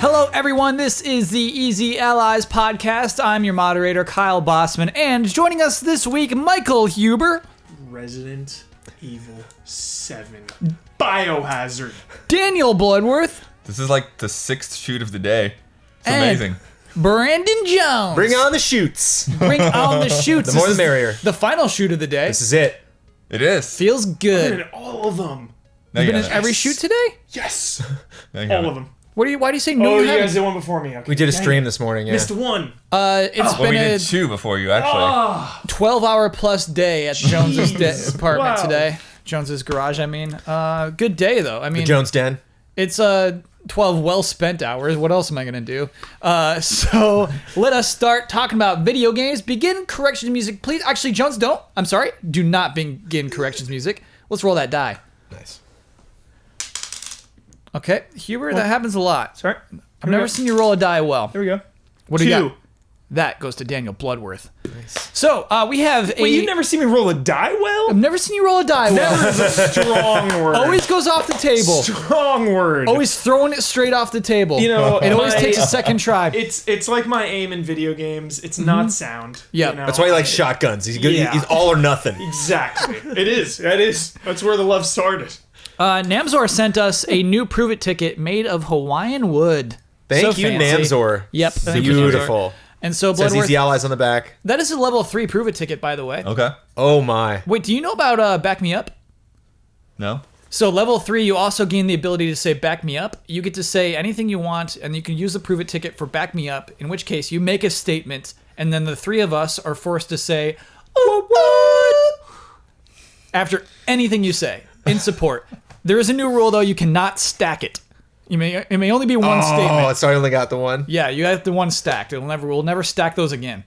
Hello, everyone. This is the Easy Allies podcast. I'm your moderator, Kyle Bossman, and joining us this week, Michael Huber. Resident Evil 7. Biohazard. Daniel Bloodworth. This is like the 6th shoot of the day. It's and amazing. Brandon Jones. Bring on the shoots. Bring on the shoots. The more the merrier. The final shoot of the day. This is it. It is. Feels I'm good. in all of them. No, You've you been in haven't. every shoot today? Yes. No, you All haven't. of them. Why do you say no? Oh, you you haven't? guys did one before me. Okay. We did a stream this morning, yeah. Missed one. It's Well, been we a did 2 before you, actually. 12-hour plus day at Jones's apartment Wow. today. Jones's garage, I mean. Good day, though. I mean, The Jones Den. it's 12 well-spent hours. What else am I going to do? So let us start talking about video games. Begin corrections music, please. Actually, Jones, don't. I'm sorry. Do not begin corrections music. Let's roll that die. Nice. Okay. Huber, that happens a lot. Sorry. I've never seen you roll a die well. There we go. What do you 2. got? That goes to Daniel Bloodworth. Nice. So we have a... Wait, you've never seen me roll a die well? I've never seen you roll a die well. Never is a strong word. Always goes off the table. Strong word. Always throwing it straight off the table. You know, it always my- takes a second try. It's like my aim in video games. It's not sound. Yeah. you know? That's why he likes shotguns. He's good. Yeah. He's all or nothing. Exactly. It is. That is. That's where the love started. Namzor sent us a new Prove It ticket made of Hawaiian wood. Thank So you, fancy. Namzor. Yep. Thank you, Beautiful. Namzor. And so, Says Bloodworth, Easy Allies on the back. that is a level 3 Prove It ticket, by the way. Okay. Oh my. Wait, do you know about Back Me Up? No? So level 3, you also gain the ability to say Back Me Up. You get to say anything you want, and you can use the Prove It ticket for Back Me Up, in which case you make a statement, and then the 3 of us are forced to say, "Oh, what?" after anything you say, in support. There is a new rule, though. You cannot stack it. It may only be one statement. Oh, so I only got the one. Yeah, you have the one stacked. We'll never stack those again.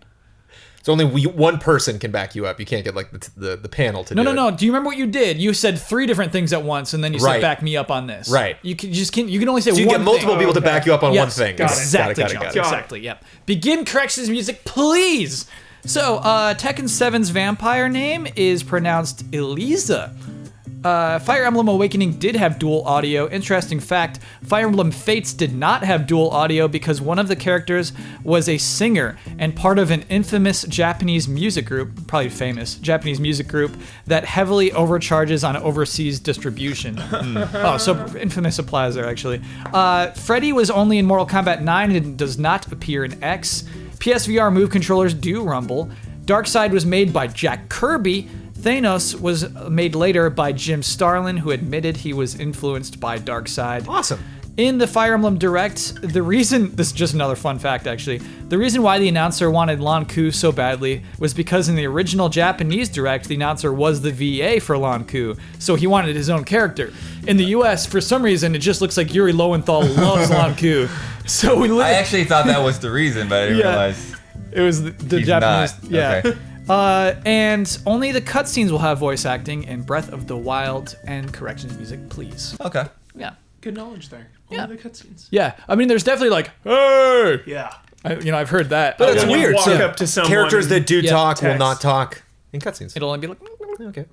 So only one person can back you up. You can't get like the panel to do it. No. Do you remember what you did? You said 3 different things at once, and then you said Right. back me up on this. Right. You can only say So you one can get multiple thing. people to Okay. back you up on one Yes, thing. got it. Exactly, Got it. Jones, exactly. Yep. Begin corrections music, please. So, Tekken 7's vampire name is pronounced Elisa. Fire Emblem Awakening did have dual audio. Interesting fact, Fire Emblem Fates did not have dual audio because one of the characters was a singer and part of an infamous Japanese music group, probably famous, Japanese music group that heavily overcharges on overseas distribution. Oh, so infamous applies there, actually. Freddy was only in Mortal Kombat 9 and does not appear in X. PSVR move controllers do rumble. Darkseid was made by Jack Kirby. Thanos was made later by Jim Starlin, who admitted he was influenced by Darkseid. Awesome. In the Fire Emblem Direct, this is just another fun fact actually, the reason why the announcer wanted Lan Ku so badly was because in the original Japanese Direct, the announcer was the VA for Lan Ku, so he wanted his own character. In the US, for some reason, it just looks like Yuri Lowenthal loves Lan Ku. So I actually thought that was the reason, but I didn't realize. it was the He's Japanese. not. Yeah. Okay. And only the cutscenes will have voice acting in Breath of the Wild and corrections music, please. Okay. Yeah. Good knowledge there. Yeah. Only the cutscenes. Yeah. I mean, there's definitely like, hey! Yeah. I've heard that. But it's When you weird. walk So up to someone, characters that do Yeah, talk will text. not talk in cutscenes. It'll only be like, Okay.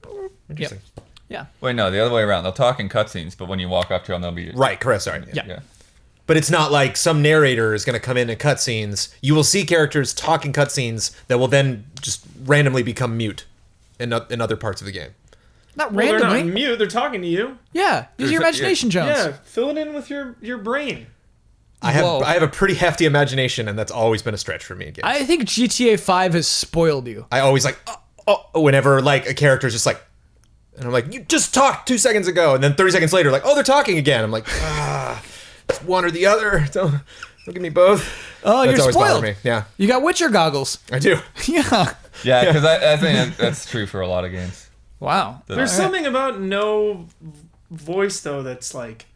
Interesting. yeah. Wait, no, the other way around. They'll talk in cutscenes, but when you walk up to them, they'll be... Right. Correct. Sorry. Yeah. But it's not like some narrator is going to come in cutscenes. You will see characters talk in cutscenes that will then just randomly become mute in other parts of the game. Not Well, they're randomly. not mute. They're talking to you. Yeah. Use your imagination, Jones. Yeah. Fill it in with your brain. I Whoa. have a pretty hefty imagination, and that's always been a stretch for me in games. I think GTA 5 has spoiled you. I always like, whenever like a character's just like, and I'm like, you just talked 2 seconds ago, and then 30 seconds later, like, oh, they're talking again. I'm like, it's one or the other. Don't give me both. Oh, That's you're always bothered spoiled. me. Yeah, You got Witcher goggles. I do. Yeah. Yeah, because I think that's true for a lot of games. Wow. There's something about no voice though that's like,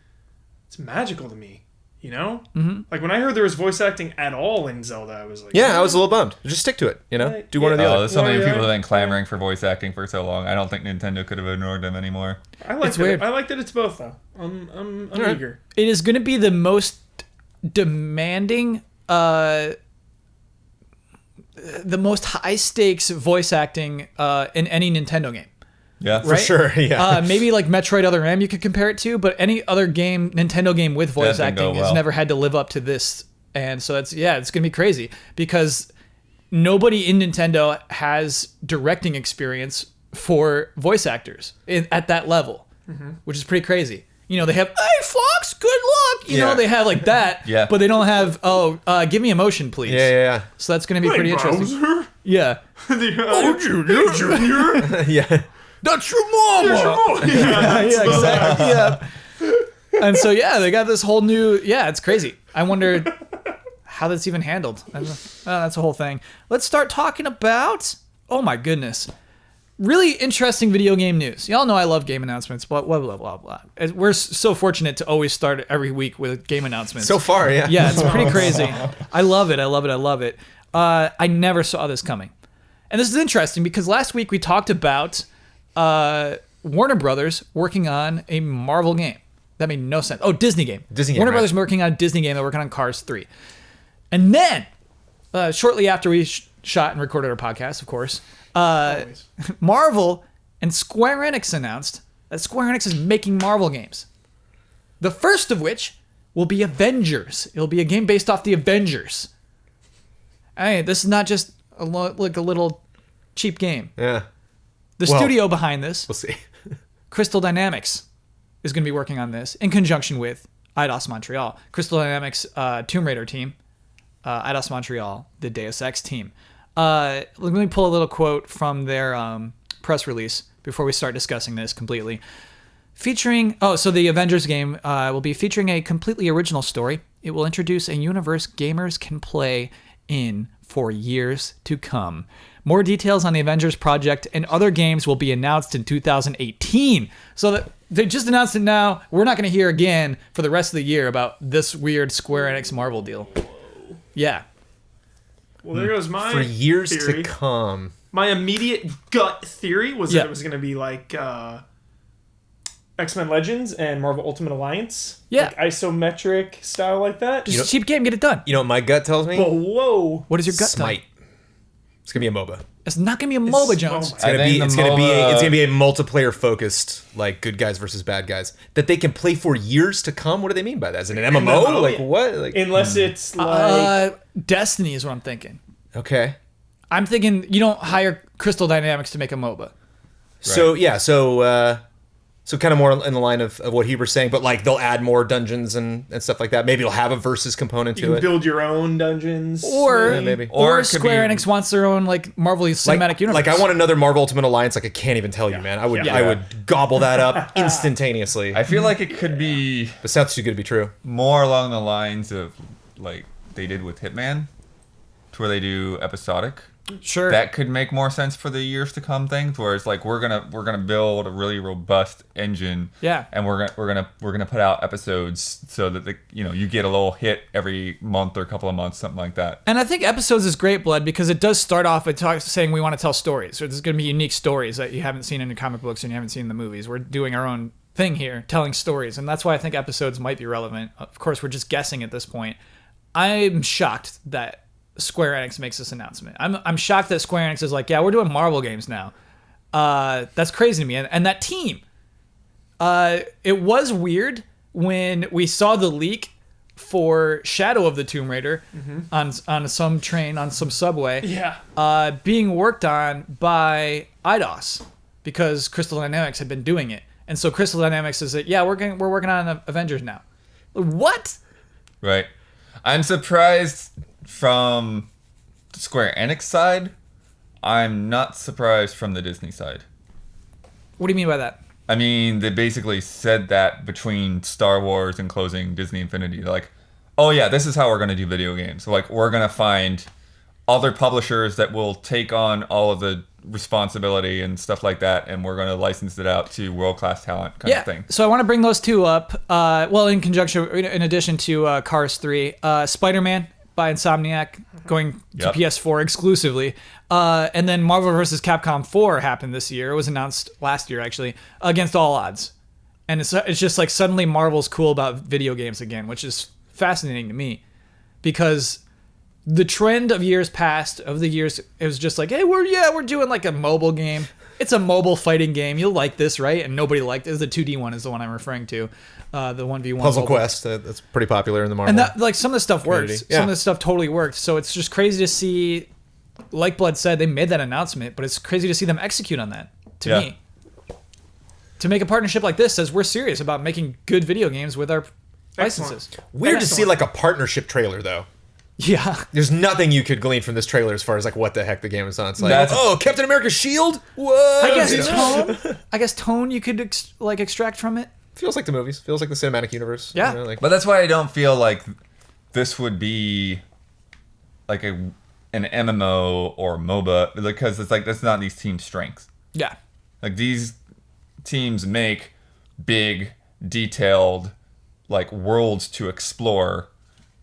it's magical to me. You know? Mm-hmm. Like when I heard there was voice acting at all in Zelda, I was like, Yeah, I was a little bummed. Just stick to it. You know, Right. do one or the Oh, other. there's so many Yeah, people yeah. that have been clamoring for voice acting for so long. I don't think Nintendo could have ignored them anymore. I like It's weird. I like that it's both though. I'm Alright. eager. It is going to be the most demanding, the most high stakes voice acting in any Nintendo game. Yeah. For right? sure, yeah. Maybe like Metroid Other M you could compare it to, but any other game, Nintendo game with voice That didn't go acting has well. never had to live up to this. And so it's going to be crazy because nobody in Nintendo has directing experience for voice actors at that level, which is pretty crazy. You know, they have, hey, Fox, good luck. You know, they have like that, Yeah. but they don't have, give me emotion, please. Yeah. So that's going to be pretty interesting. Bowser? Yeah. Junior? Yeah. That's your mama. Yeah, Yeah, exactly. Yeah. And so, they got this whole new, it's crazy. I wonder how that's even handled. That's a whole thing. Let's start talking about, oh my goodness, really interesting video game news. Y'all know I love game announcements, blah, blah, blah, blah, blah. We're so fortunate to always start every week with game announcements. So far, yeah. Yeah, it's pretty crazy. I love it. I love it. I love it. I never saw this coming. And this is interesting because last week we talked about Warner Brothers working on a Marvel game. That made no sense. Oh, Disney game. Warner Brothers working on a Disney game. They're working on Cars 3. And then, shortly after we shot and recorded our podcast, of course, Marvel and Square Enix announced that Square Enix is making Marvel games. The first of which will be Avengers. It'll be a game based off the Avengers. Hey, this is not just like a little cheap game. Yeah. The studio behind this, We'll see. Crystal Dynamics, is going to be working on this in conjunction with Eidos Montreal. Crystal Dynamics Tomb Raider team, Eidos Montreal, the Deus Ex team. Let me pull a little quote from their press release before we start discussing this completely. So the Avengers game will be featuring a completely original story. It will introduce a universe gamers can play in for years to come. More details on the Avengers project and other games will be announced in 2018. So that they just announced it now. We're not going to hear again for the rest of the year about this weird Square Enix Marvel deal. Yeah. Well, there goes my For years theory. to come. My immediate gut theory was that it was going to be like X-Men Legends and Marvel Ultimate Alliance. Yeah. Like isometric style like that. Just cheap game, get it done. You know what my gut tells me? But whoa. What is your gut Smite. It's gonna be a MOBA. It's not going to be a MOBA, Jones. It's gonna be. It's gonna be a multiplayer focused, like good guys versus bad guys that they can play for years to come. What do they mean by that? Is it an MMO? Like what? Like Unless it's like... Destiny is what I'm thinking. okay. I'm thinking you don't hire Crystal Dynamics to make a MOBA. So yeah. So kind of more in the line of what he was saying, but like they'll add more dungeons and stuff like that. Maybe it'll have a versus component you to can it. build your own dungeons. Or Yeah, maybe. Or Or it could Square be- Enix wants their own like Marvel cinematic universe. Like I want another Marvel Ultimate Alliance. Like I can't even tell you, man. I would Yeah. I would gobble that up instantaneously. I feel like it could be It sounds too good to be true. more along the lines of like they did with Hitman, to where they do episodic. Sure. That could make more sense for the years to come things, where it's like we're gonna build a really robust engine, Yeah. and we're gonna put out episodes so that you get a little hit every month or couple of months, something like that. And I think episodes is great, Blood, because it does start off with saying we want to tell stories. So there's going to be unique stories that you haven't seen in the comic books and you haven't seen in the movies. We're doing our own thing here, telling stories, and that's why I think episodes might be relevant. Of course, we're just guessing at this point. I'm shocked that Square Enix makes this announcement. I'm shocked that Square Enix is like, yeah, we're doing Marvel games now. That's crazy to me. And that team, it was weird when we saw the leak for Shadow of the Tomb Raider on some train, on some subway, being worked on by Eidos because Crystal Dynamics had been doing it. And so Crystal Dynamics is like, yeah, we're working on Avengers now. What? Right. I'm surprised from the Square Enix side. I'm not surprised from the Disney side. What do you mean by that? I mean, they basically said that between Star Wars and closing Disney Infinity. They're like, oh yeah, this is how we're going to do video games. So like, we're going to find other publishers that will take on all of the responsibility and stuff like that, and we're going to license it out to world-class talent kind of thing. So I want to bring those two up. In conjunction, in addition to Cars 3, Spider-Man by Insomniac going to PS4 exclusively. And then Marvel vs. Capcom 4 happened this year. It was announced last year, actually, against all odds. And it's just like suddenly Marvel's cool about video games again, which is fascinating to me. Because the trend of years past, it was just like, hey, we're doing like a mobile game. It's a mobile fighting game. You'll like this, right? And nobody liked it. The 2D one is the one I'm referring to. The 1v1 Puzzle mobile. Quest, that's pretty popular in the Marvel. And that, like, some of the stuff works. community. Yeah. Some of the stuff totally worked. So it's just crazy to see, like Blood said, they made that announcement, but it's crazy to see them execute on that, to me. To make a partnership like this says we're serious about making good video games with our licenses. Weird to see like a partnership trailer though. Yeah. There's nothing you could glean from this trailer as far as like what the heck the game is on. It's like, That's- oh, Captain America's shield? What? I guess tone you could extract from it. Feels like the movies. Feels like the cinematic universe. Yeah. You know, like, But that's why I don't feel like this would be like an MMO or MOBA, because it's like that's not these teams' strengths. Yeah. Like these teams make big, detailed, like worlds to explore.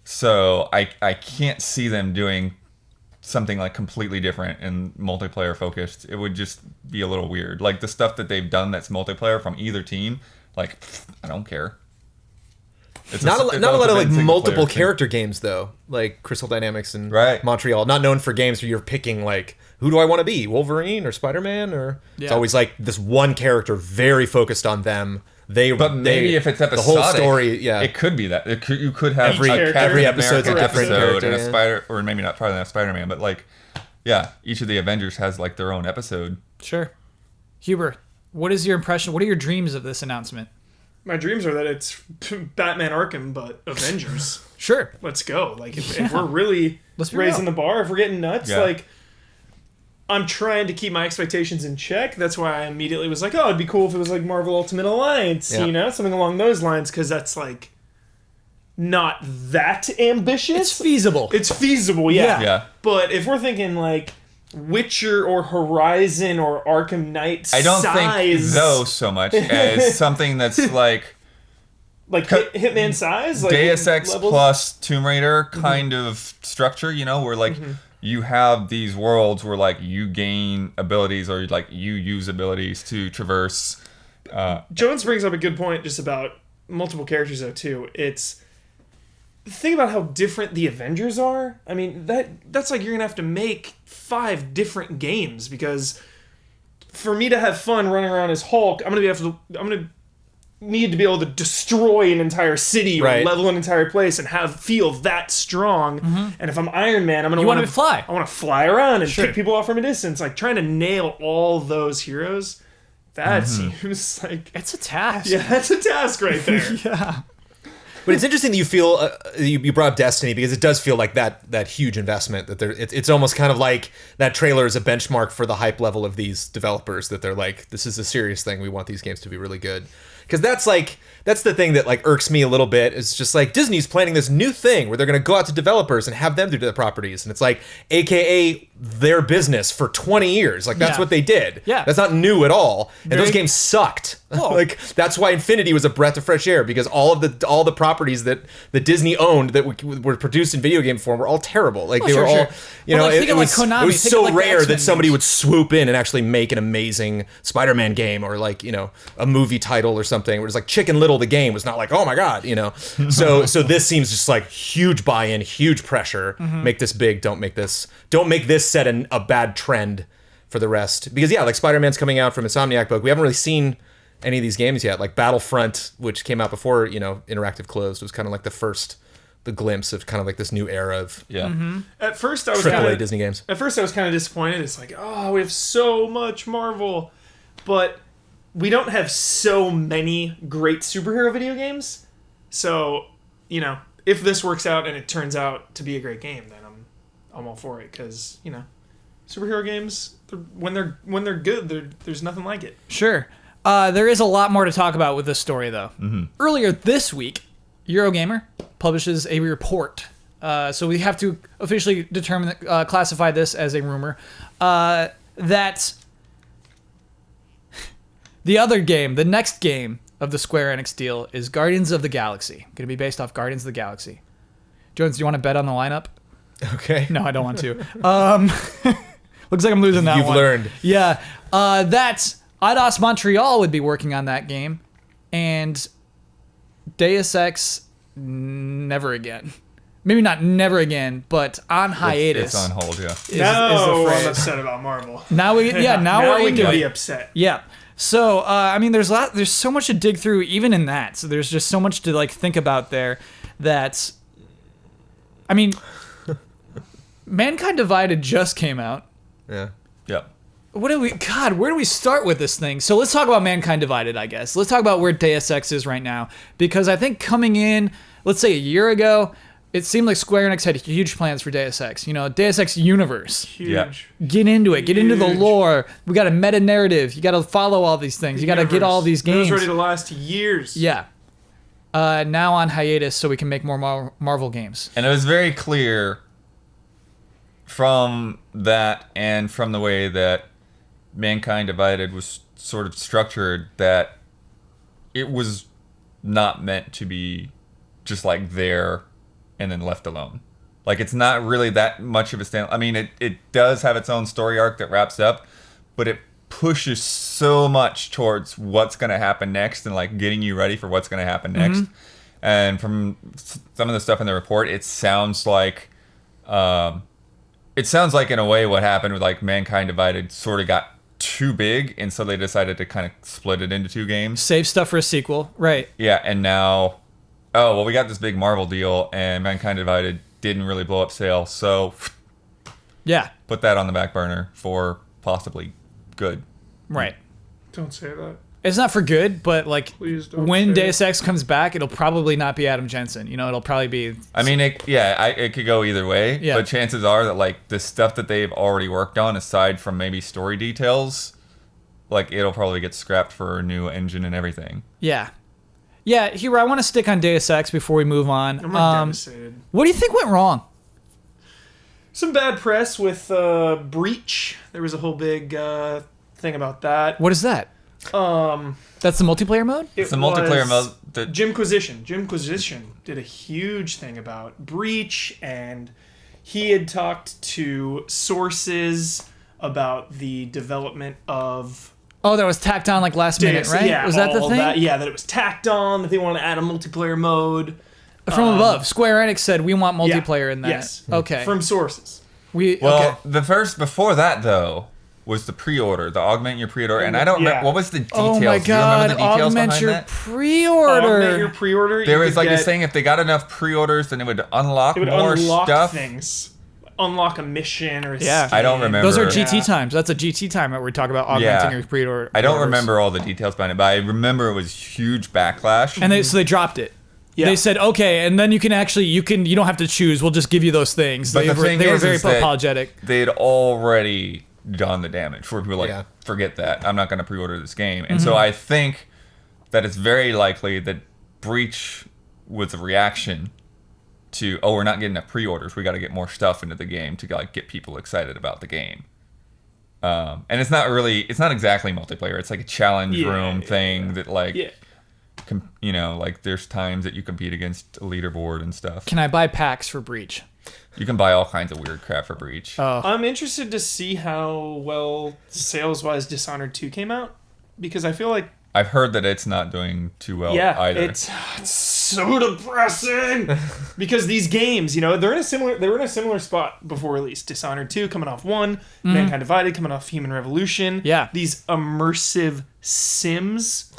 So I can't see them doing something like completely different and multiplayer focused. It would just be a little weird. Like the stuff that they've done that's multiplayer from either team, like I don't care. It's not a lot of like single multiple player character games though, like Crystal Dynamics and Right. Montreal. Not known for games where you're picking like, who do I want to be, Wolverine or Spider-Man? Or it's Yeah. always like this one character very focused on them. But maybe if it's the episodic, whole story, yeah, it could be that. You could have Every a character- Captain every episode's a America different episode character, and a yeah. Spider, or maybe not probably not Spider-Man, but like, yeah, each of the Avengers has like their own episode. Sure. Huber, what is your impression? What are your dreams of this announcement? My dreams are that it's Batman Arkham, but Avengers. Sure. Let's go. Like, if we're really Let's be raising real. the bar, if we're getting nuts, Yeah. like, I'm trying to keep my expectations in check. That's why I immediately was like, oh, it'd be cool if it was like Marvel Ultimate Alliance, Yeah. you know, something along those lines, because that's like not that ambitious. It's feasible. It's feasible, yeah. Yeah. But if we're thinking like Witcher or Horizon or Arkham Knight I don't size, think those so much as something that's like like Hitman size, like Deus Ex levels? plus Tomb Raider kind of structure, you know, where like you have these worlds where like you gain abilities or like you use abilities to traverse. Jones brings up a good point just about multiple characters though too. It's think about how different the Avengers are. I mean, that's like you're gonna have to make 5 different games, because for me to have fun running around as Hulk, I'm gonna need to be able to destroy an entire city or Right. level an entire place and feel that strong. And if I'm Iron Man, I'm gonna You want wanna fly. I want to fly around and Sure. pick people off from a distance. Like trying to nail all those heroes. That seems like It's a task. yeah, that's a task right there. Yeah. But it's interesting that you feel you brought up Destiny, because it does feel like that huge investment that it's almost kind of like that trailer is a benchmark for the hype level of these developers, that they're like, this is a serious thing. We want these games to be really good. Because that's the thing that like irks me a little bit. It's just like Disney's planning this new thing where they're going to go out to developers and have them do the properties, and it's like AKA their business for 20 years. Like that's Yeah. what they did. Yeah. That's not new at all. And those games sucked. Whoa. Like that's why Infinity was a breath of fresh air, because all the properties that Disney owned that were produced in video game form were all terrible. Like they sure, were all, sure. you But, know, like, think it of, like, was Konami, it was think so of, like, the rare that X-Men somebody games. would swoop in and actually make an amazing Spider-Man game, or like, you know, a movie title or something where it's like Chicken Little the game was not like, oh my god, you know. So this seems just like huge buy-in, huge pressure. Make this big, don't make this set a bad trend for the rest. Because yeah, like Spider-Man's coming out from Insomniac, but we haven't really seen any of these games yet. Like Battlefront, which came out before, you know, Interactive closed, was kind of like the glimpse of kind of like this new era of Yeah. At first, I was AAA Disney games. At first, I was kind of disappointed. It's like, oh, we have so much Marvel, but we don't have so many great superhero video games. So, you know, if this works out and it turns out to be a great game, then I'm all for it, because you know, superhero games, when they're good, there's nothing like it. Sure. There is a lot more to talk about with this story, though. Earlier this week, Eurogamer publishes a report. So we have to officially determine, classify this as a rumor, that the other game, the next game of the Square Enix deal, is Guardians of the Galaxy. Going to be based off Guardians of the Galaxy. Jones, do you want to bet on the lineup? Okay. No, I don't want to. Looks like I'm losing that You've one. learned. Yeah. That's Eidos Montreal would be working on that game, and Deus Ex never again. maybe not never again, but on hiatus. It's on hold, yeah. is the No, phrase. I'm upset about Marvel. Now we now we're we into can it. be upset. Yeah. So I mean, there's so much to dig through even in that. So there's just so much to like think about there. That, I mean, Mankind Divided just came out. Yeah. Yep. Where do we start with this thing? So let's talk about Mankind Divided, I guess. Let's talk about where Deus Ex is right now. Because I think coming in, let's say a year ago, it seemed like Square Enix had huge plans for Deus Ex. You know, Deus Ex universe. Huge. Yeah. Get into it. Get into the Huge. lore. We got a meta narrative. You got to follow all these things. You got to get all these It was games. ready to last years. Yeah. Now on hiatus so we can make more Marvel games. And it was very clear from that and from the way that Mankind Divided was sort of structured that it was not meant to be just like there and then left alone. Like, it's not really that much of a stand. I mean, it does have its own story arc that wraps up, but it pushes so much towards what's going to happen next and like getting you ready for what's going to happen next. And from some of the stuff in the report, it sounds like in a way what happened with like Mankind Divided sort of got too big, and so they decided to kind of split it into 2 games. Save stuff for a sequel. Right. Yeah, and now, oh, well, we got this big Marvel deal, and Mankind Divided didn't really blow up sales, so Yeah. put that on the back burner for possibly good. Right. Don't say that. It's not for good, but like Please don't when say Deus Ex comes back, it'll probably not be Adam Jensen. You know, it'll probably be. I mean, it could go either way, Yeah. but chances are that like the stuff that they've already worked on, aside from maybe story details, like it'll probably get scrapped for a new engine and everything. Yeah. Yeah, Hero, I want to stick on Deus Ex before we move on. I'm like devastated. What do you think went wrong? Some bad press with Breach. There was a whole big thing about that. What is that? That's the multiplayer mode? It's the multiplayer mode that Jimquisition did a huge thing about Breach, and he had talked to sources about the development of Oh, that was tacked on like last minute, right? Yeah, was that the all thing? that it was tacked on, that they wanted to add a multiplayer mode. From above, Square Enix said we want Yeah, multiplayer in that. Yes. Okay. From sources. well, the first before that though was the pre-order, the augment your pre-order, and I don't remember Yeah. what was the details. Oh my Do you remember god, the details augment behind your that? pre-order. Augment your pre-order. There you was could like get, this thing, if they got enough pre-orders, then it would unlock it would more unlock stuff. things. Unlock a mission or a Yeah. skin. I don't remember. Those are Yeah. GT times. That's a GT time that we're talking about augmenting your pre-order. I don't orders. remember all the details behind it, but I remember it was huge backlash. And so they dropped it. Yeah. They said, okay, and then you don't have to choose. We'll just give you those things. But the thing they were is very that apologetic. they'd already done the damage where people were like, Yeah. forget that. I'm not going to pre-order this game. And Mm-hmm. so I think that it's very likely that Breach was a reaction to, oh, we're not getting enough pre-orders. We got to get more stuff into the game to like get people excited about the game. And it's not exactly multiplayer. It's like a challenge room thing that like, Yeah. like there's times that you compete against a leaderboard and stuff. Can I buy packs for Breach? You can buy all kinds of weird crap for Breach. I'm interested to see how well sales-wise Dishonored 2 came out, because I feel like I've heard that it's not doing too well either. it's so depressing because these games, they were in a similar spot before release. Dishonored 2 coming off 1, Mankind Divided coming off Human Revolution. Yeah. These immersive sims.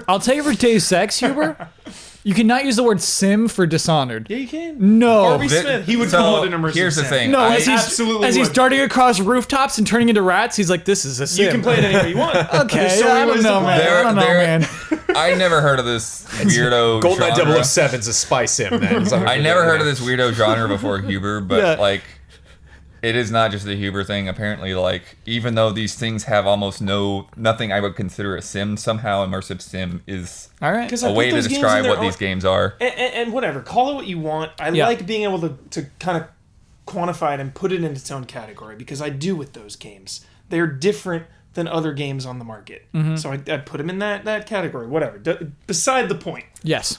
I'll tell you for Deus Ex, Huber, you cannot use the word sim for Dishonored. Yeah, you can. No. Harvey Smith, he would call it an immersive Here's the sim. thing. No, I- as he's absolutely he's would. darting across rooftops and turning into rats, he's like, "This is a sim." You can play it any way you want. Okay, There's so many I don't ways to know, play man. it. I don't know, man. I never heard of this weirdo GoldenEye genre. 007's a spy sim, man. I never heard of this weirdo genre before Huber, but Yeah. like, it is not just the Huber thing. Apparently, like, even though these things have almost nothing I would consider a sim, somehow immersive sim is All right. Because I a way put to those games in describe their what own- these games are. And whatever, call it what you want. I Yeah. like being able to kind of quantify it and put it in its own category, because I do with those games. They're different than other games on the market. Mm-hmm. So I'd put them in that category, whatever. Beside the point. Yes.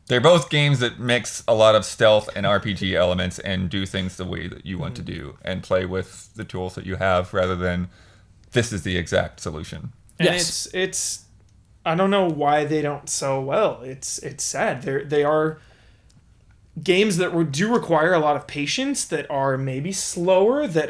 They're both games that mix a lot of stealth and RPG elements and do things the way that you want to do and play with the tools that you have rather than this is the exact solution. And Yes. it's I don't know why they don't sell well. It's sad. They are games that do require a lot of patience, that are maybe slower, that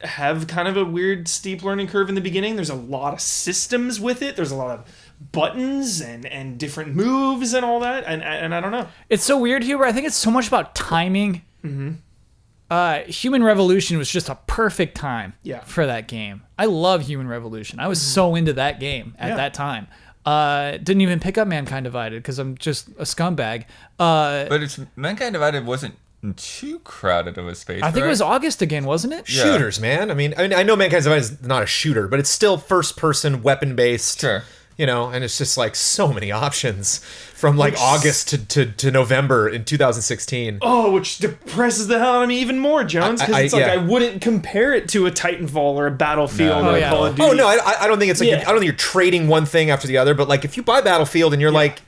have kind of a weird steep learning curve in the beginning. There's a lot of systems with it. There's a lot of buttons and different moves and all that. And I don't know. It's so weird, Huber. I think it's so much about timing. Human Revolution was just a perfect time for that game. I love Human Revolution. I was so into that game at that time. Didn't even pick up Mankind Divided because I'm just a scumbag. But Mankind Divided wasn't too crowded of a space. I think it was August again, wasn't it? Yeah. Shooters, man. I mean, I know Mankind Divided is not a shooter, but it's still first-person, weapon-based. Sure. You know, and it's just like so many options from like August to November in 2016. Oh, which depresses the hell out of me even more, Jones, because it's like I wouldn't compare it to a Titanfall or a Battlefield or a Call of Duty. Oh no, I don't think it's like I don't think you're trading one thing after the other. But like if you buy Battlefield and you're like,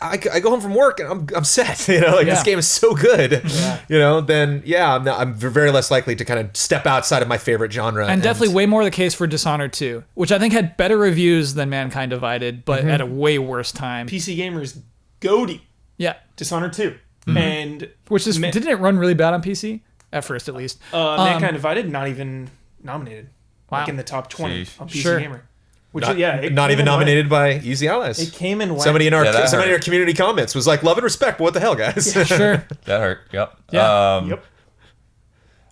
I go home from work and I'm set. You know, like this game is so good. You know, then I'm very less likely to kind of step outside of my favorite genre. And definitely way more the case for Dishonored 2, which I think had better reviews than Mankind Divided, but at a way worse time. PC Gamer's GOTY. Yeah. Dishonored 2. And which is didn't it run really bad on PC at first at least? Mankind Divided not even nominated. Wow. Like in the top 20 on PC Sure. Gamer. Which not even nominated by Easy Allies. It came and went. Somebody in our community comments was like, "Love and respect, but what the hell, guys?" Sure. That hurt. Yep. Yeah. Yep.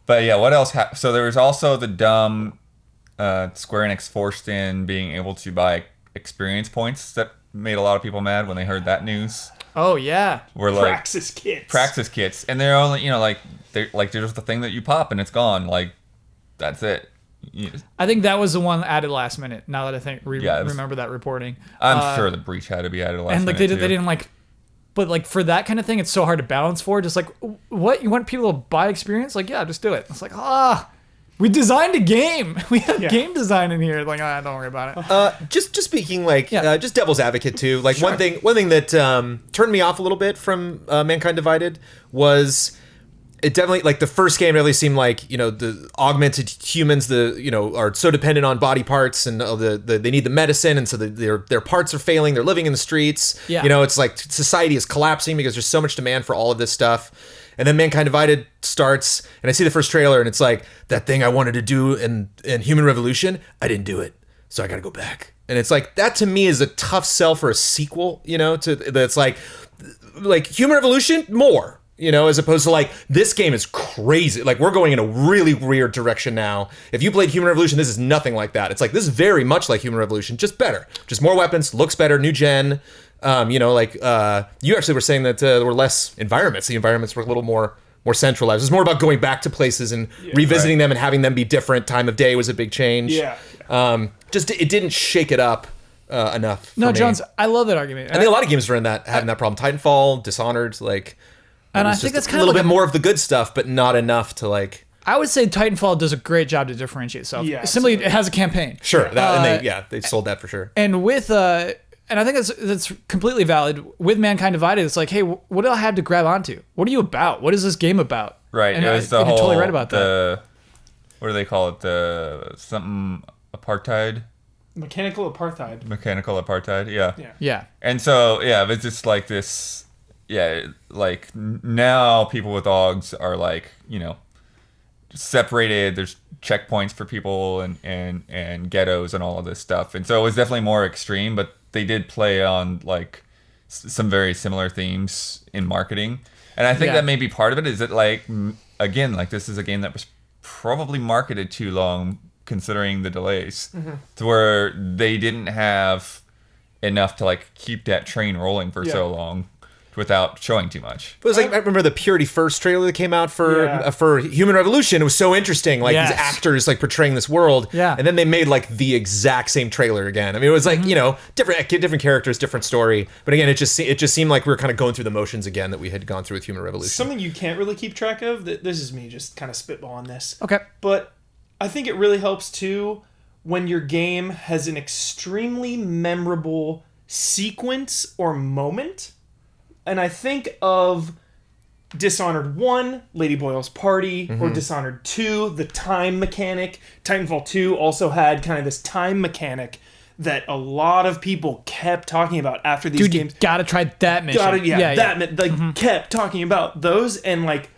But yeah, what else? So there was also the dumb Square Enix forced in being able to buy experience points that made a lot of people mad when they heard that news. Oh yeah. We're like Praxis kits. And they're only they're just the thing that you pop and it's gone. Like that's it. I think that was the one added last minute. Now that I think remember that reporting, I'm sure the breach had to be added last minute. And like they didn't like, but like for that kind of thing, it's so hard to balance for. Just like, what you want people to buy experience? Like, yeah, just do it. It's like we designed a game. We have game design in here. Like, don't worry about it. Just speaking, like, just devil's advocate too. Like one thing that turned me off a little bit from Mankind Divided was. It definitely, like, the first game really seemed like, you know, the augmented humans, are so dependent on body parts and they need the medicine, and so their parts are failing. They're living in the streets. Yeah. You know, it's like society is collapsing because there's so much demand for all of this stuff. And then Mankind Divided starts, and I see the first trailer, and it's like, that thing I wanted to do in Human Revolution, I didn't do it, so I gotta go back. And it's like, that to me is a tough sell for a sequel, you know, that's like Human Revolution, more. You know, as opposed to like, this game is crazy. Like, we're going in a really weird direction now. If you played Human Revolution, this is nothing like that. It's like, this is very much like Human Revolution, just better. Just more weapons, looks better, new gen. You actually were saying that there were less environments. The environments were a little more centralized. It was more about going back to places and revisiting them and having them be different. Time of day was a big change. Yeah. Just, it didn't shake it up enough for No, me. Jones, I love that argument. I think a lot of games are having that problem. Titanfall, Dishonored, like... And I think that's kind of a little bit more of the good stuff, but not enough to like. I would say Titanfall does a great job to differentiate itself. Yeah, simply it has a campaign. Sure, and they sold that for sure. And with and I think that's completely valid. With Mankind Divided, it's like, hey, what do I have to grab onto? What are you about? What is this game about? Right. And it was the whole. You're totally right about that. What do they call it? The something apartheid. Mechanical apartheid. Mechanical apartheid. Yeah. Yeah. And so it's just like this. Yeah, like now people with AUGs are like, you know, separated. There's checkpoints for people and ghettos and all of this stuff. And so it was definitely more extreme, but they did play on like some very similar themes in marketing. And I think that may be part of it is that like, again, like this is a game that was probably marketed too long considering the delays to where they didn't have enough to like keep that train rolling for so long. Without showing too much. It was like, I remember the Purity First trailer that came out for Human Revolution. It was so interesting, like these actors like portraying this world. Yeah. And then they made like the exact same trailer again. I mean, it was like different characters, different story. But again, it just seemed like we were kind of going through the motions again that we had gone through with Human Revolution. Something you can't really keep track of. This is me just kind of spitballing this. Okay. But I think it really helps too when your game has an extremely memorable sequence or moment. And I think of Dishonored 1, Lady Boyle's Party, or Dishonored 2, the time mechanic. Titanfall 2 also had kind of this time mechanic that a lot of people kept talking about after these Dude, games. you gotta try that mission. Kept talking about those, and like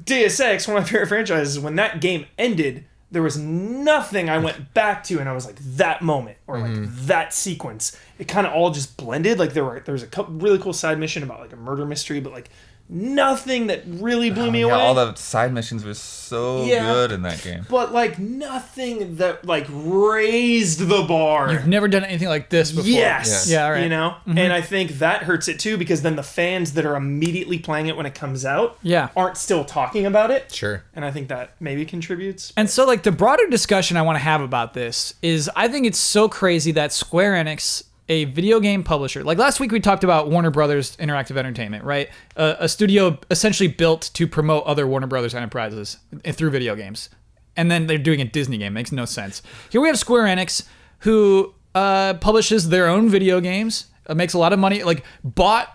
Deus Ex, one of my favorite franchises. When that game ended, there was nothing I went back to, and I was like, that moment or like that sequence. It kind of all just blended. Like there was a couple really cool side mission about like a murder mystery, but like nothing that really blew me away. All the side missions were so good in that game. But like nothing that like raised the bar. You've never done anything like this before. Yes. Yeah, all right. You know? And I think that hurts it too, because then the fans that are immediately playing it when it comes out aren't still talking about it. Sure. And I think that maybe contributes. And so, like, the broader discussion I want to have about this is I think it's so crazy that Square Enix, a video game publisher, like last week we talked about Warner Brothers Interactive Entertainment, right? A studio essentially built to promote other Warner Brothers enterprises through video games. And then they're doing a Disney game. Makes no sense. Here we have Square Enix, who publishes their own video games, makes a lot of money, like bought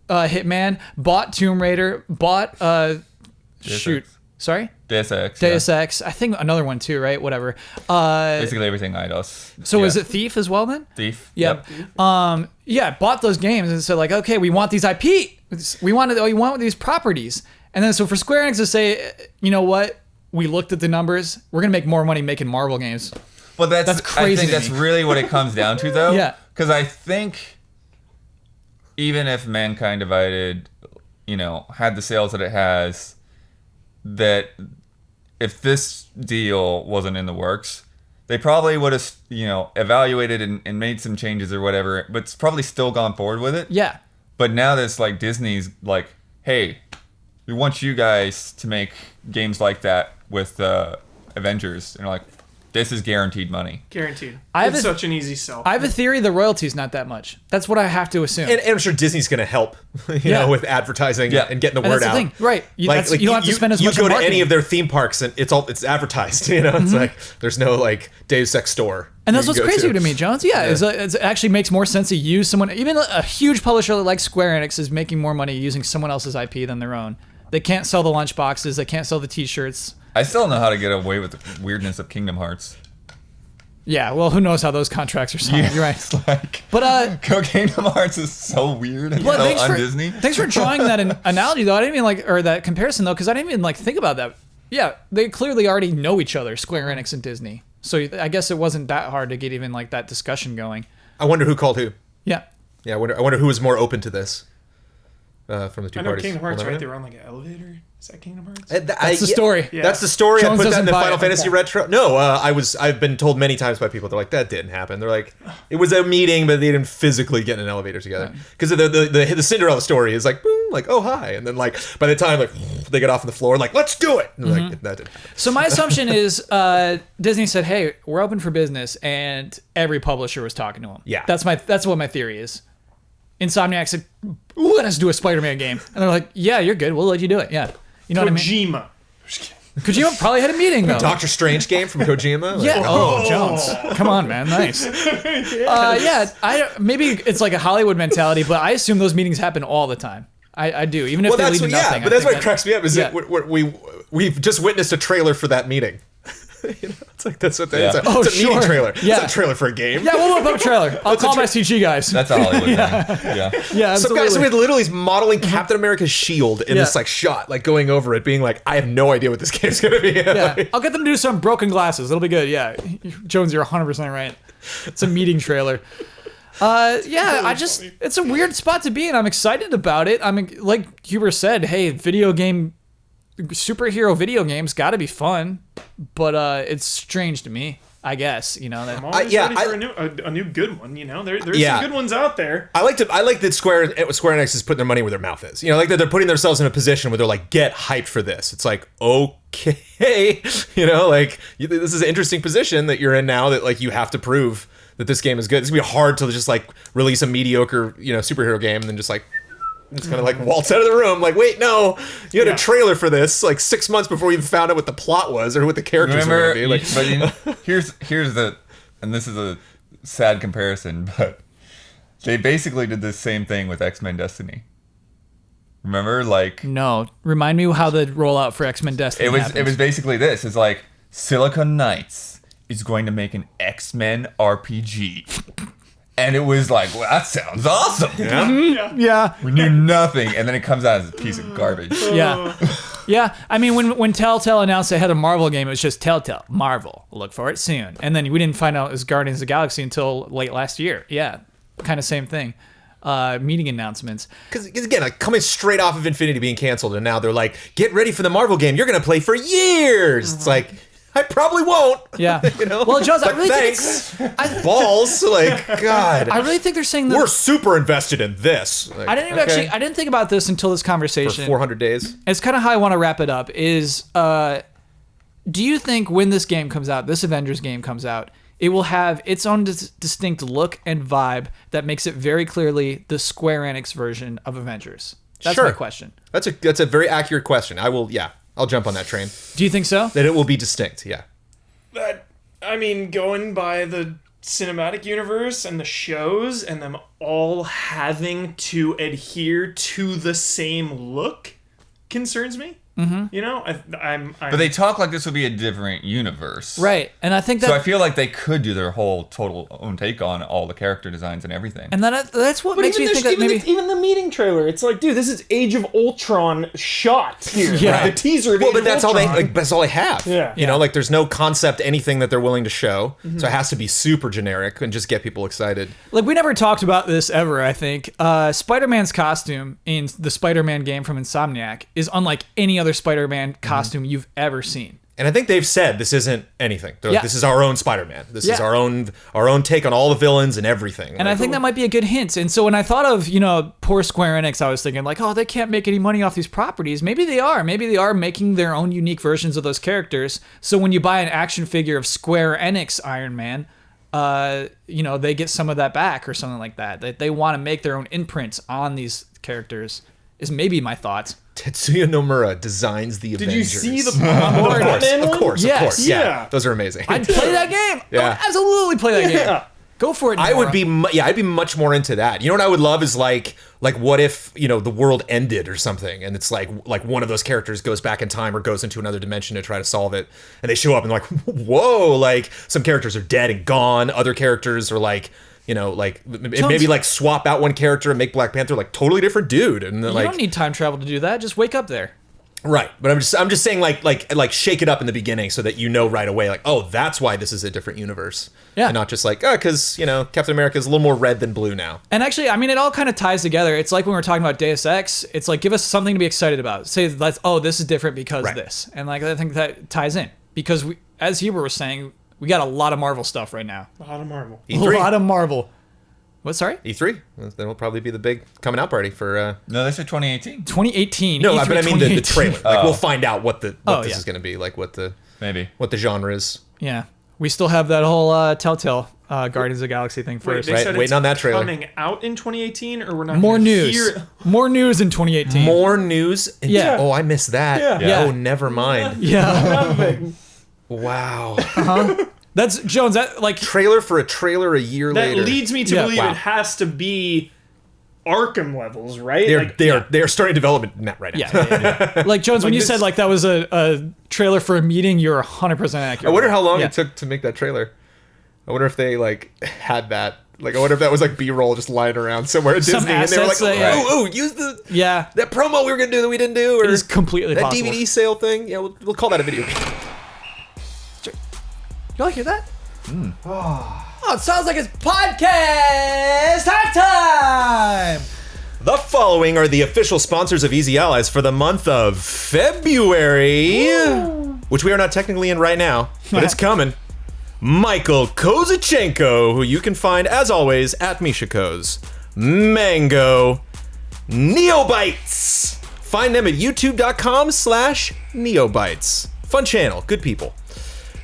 Hitman, bought Tomb Raider, bought... Sorry? Deus Ex. Deus Ex. I think another one too, right? Whatever. Basically everything Eidos. So is it Thief as well then? Thief. Yep. Bought those games and said like, okay, we want these IP. We want these properties. And then so for Square Enix to say, you know what? We looked at the numbers. We're gonna make more money making Marvel games. Well, that's crazy. I think that's really what it comes down to, though. Yeah. Because I think even if Mankind Divided, had the sales that it has, that if this deal wasn't in the works, they probably would have, evaluated and made some changes or whatever, but it's probably still gone forward with it. Yeah. But now that's like Disney's like, hey, we want you guys to make games like that with Avengers. And you're like, this is guaranteed money. Guaranteed. It's such an easy sell. I have a theory the royalty's not that much. That's what I have to assume. And I'm sure Disney's going to help, with advertising and getting the And word that's the out. thing. Right. You don't have to spend as much You on go to any marketing. of their theme parks and it's advertised. It's like there's no like Deus Ex store. And that's you what's can go crazy to me, Jones. Yeah, it actually makes more sense to use someone, even a huge publisher like Square Enix is making more money using someone else's IP than their own. They can't sell the lunch boxes. They can't sell the T-shirts. I still don't know how to get away with the weirdness of Kingdom Hearts. Yeah, well, who knows how those contracts are signed? You're right. It's like, But Kingdom Hearts is so weird and so un-Disney. Thanks for drawing that analogy though. I didn't even or that comparison though, because I didn't even think about that. Yeah, they clearly already know each other, Square Enix and Disney. So I guess it wasn't that hard to get even like that discussion going. I wonder who called who. Yeah. Yeah, I wonder who was more open to this from the two I know parties. Kingdom Hearts, We'll right? never They know. were on like an elevator. Is that Kingdom Hearts? That's the story. Yeah. That's the story. Jones I put that doesn't in the buy Final it. Fantasy retro. No, I've been told many times by people. They're like, that didn't happen. They're like, it was a meeting, but they didn't physically get in an elevator together. Because the Cinderella story is like, boom, like, oh hi, and then like by the time like they get off on the floor, like, let's do it. And like that didn't happen. So my assumption is Disney said, "Hey, we're open for business," and every publisher was talking to them. Yeah. That's what my theory is. Insomniac said, "Let us do a Spider-Man game," and they're like, "Yeah, you're good. We'll let you do it." Yeah, you know what I mean? Kojima. Just kidding. Kojima probably had a meeting though. Doctor Strange game from Kojima. Like, Yeah. Oh, Jones. Come on, man. Nice. Maybe it's like a Hollywood mentality, but I assume those meetings happen all the time. I do, even if Well, they that's lead to what, nothing. but that's what cracks me up is yeah. that we've just witnessed a trailer for that meeting. It's like that's what that is. Yeah. It's a meeting trailer. Yeah. It's a trailer for a game. Yeah, we'll whip up a trailer. I'll call my CG guys. That's a Hollywood thing. Yeah. Yeah, Some absolutely. guy literally is modeling Captain America's shield in this like shot, like going over it, being like, I have no idea what this game's gonna be. Yeah, I'll get them to do some broken glasses. It'll be good. Yeah, Jones, you're 100% right. It's a meeting trailer. It's a weird spot to be in. I'm excited about it. I mean, like Huber said, hey, superhero video games got to be fun, but it's strange to me. I guess I'm always ready for a new good one. There's some good ones out there. I like that Square Enix is putting their money where their mouth is. Like that they're putting themselves in a position where they're like, get hyped for this. It's like, okay, like this is an interesting position that you're in now. That like you have to prove that this game is good. It's gonna be hard to just like release a mediocre superhero game and then just like. Just kind of like waltz out of the room, like, wait, no, you had a trailer for this like 6 months before we even found out what the plot was or what the characters were going to be. Like, but here's the, and this is a sad comparison, but they basically did the same thing with X-Men Destiny. Remember, like, no. Remind me how the rollout for X-Men Destiny it was basically this. It's like Silicon Knights is going to make an X-Men RPG. And it was like, well, that sounds awesome. Yeah. We knew nothing, and then it comes out as a piece of garbage. Yeah. Yeah. I mean, when Telltale announced they had a Marvel game, it was just Telltale, Marvel. Look for it soon. And then we didn't find out it was Guardians of the Galaxy until late last year. Yeah. Kind of same thing. Meeting announcements. Because again, like coming straight off of Infinity being canceled, and now they're like, get ready for the Marvel game. You're going to play for years. It's like, I probably won't. Yeah. You know? Well, Jones, I really thanks. Balls. Like, God. I really think they're saying that We're super invested in this. Like, I didn't think about this until this for conversation. 400 days. It's kind of how I want to wrap it up is, do you think when this game comes out, this Avengers game comes out, it will have its own distinct look and vibe that makes it very clearly the Square Enix version of Avengers? That's Sure. my question. That's a very accurate question. I'll jump on that train. Do you think so? That it will be distinct, yeah. I mean, going by the cinematic universe and the shows and them all having to adhere to the same look concerns me. Mm-hmm. You know, I'm But they talk like this would be a different universe. Right. And I think that... So I feel like they could do their whole total own take on all the character designs and everything. and that's what makes me think that even maybe... even the meeting trailer, it's like, dude, this is Age of Ultron shot here. Yeah. Like, the teaser of Well, Age but of that's all Ultron. that's all I have. Yeah. You know, like there's no concept, anything that they're willing to show. So it has to be super generic and just get people excited. Like, we never talked about this ever, I think. Spider-Man's costume in the Spider-Man game from Insomniac is unlike any other Spider-Man costume you've ever seen. And I think they've said this isn't anything. They're like, Yeah. this is our own Spider-Man. This is Yeah. our own take on all the villains and everything. And I think that might be a good hint. And so when I thought of, poor Square Enix, I was thinking like, oh, they can't make any money off these properties. Maybe they are. Maybe they are making their own unique versions of those characters. So when you buy an action figure of Square Enix Iron Man, they get some of that back or something like that. They want to make their own imprints on these characters is maybe my thoughts. Tetsuya Nomura designs the Avengers. Did you see the Of course, Batman of one? course, Yes. of course. Yeah. Yeah. Those are amazing. I'd play that game. Yeah. I would absolutely play that game. Yeah. Go for it, I would Nomura. be, I'd be much more into that. You know what I would love is like what if, the world ended or something, and it's like one of those characters goes back in time or goes into another dimension to try to solve it, and they show up and they're like, whoa, like some characters are dead and gone, other characters are like, maybe like swap out one character and make Black Panther like totally different dude, and then You don't need time travel to do that. Just wake up there. right. But I'm just saying like shake it up in the beginning so that you know right away like, oh, that's why this is a different universe. Yeah. And not just like, because Captain America is a little more red than blue now. And actually, I mean, it all kind of ties together. It's like when we're talking about Deus Ex. It's like, give us something to be excited about. Say, this is different because Right. this. And like, I think that ties in. Because we, as Huber was saying, we got a lot of Marvel stuff right now. A lot of Marvel. A lot of Marvel. What, sorry? E3. Then will probably be the big coming out party for. No, they said 2018. 2018. No, E3 but I mean the 2018. trailer. Like we'll find out what this yeah. is going to be, like what the Maybe. genre is. Yeah. We still have that whole Telltale Guardians of the Galaxy thing Wait, first. they Right, said waiting it's on that trailer. coming out in 2018, or we're not More gonna news. hear- More news in 2018. More news. Yeah. Oh, I missed that. Yeah. Yeah. Oh, never mind. Yeah. Wow. That's, Jones, that, like, Trailer for a trailer a year That later. leads me to Yeah. believe Wow. it has to be Arkham levels, right? They are starting development right now. yeah. Like, Jones, when Like you this- said, like, that was a trailer for a meeting, you're 100% accurate. I wonder how long Yeah. it took to make that trailer. I wonder if they had that. Like, I wonder if that was B-roll just lying around somewhere at Some Disney, and they were like, assets that- "Oh, use the Yeah. that promo we were gonna do that we didn't do, or It is completely that possible. DVD sale thing." Yeah, we'll call that a video game. Y'all hear that? Oh, it sounds like it's podcast time! The following are the official sponsors of Easy Allies for the month of February, which we are not technically in right now, but it's coming. Michael Kozachenko, who you can find, as always, at Misha Koz. Mango. Neobites. Find them at youtube.com/Neobites. Fun channel, good people.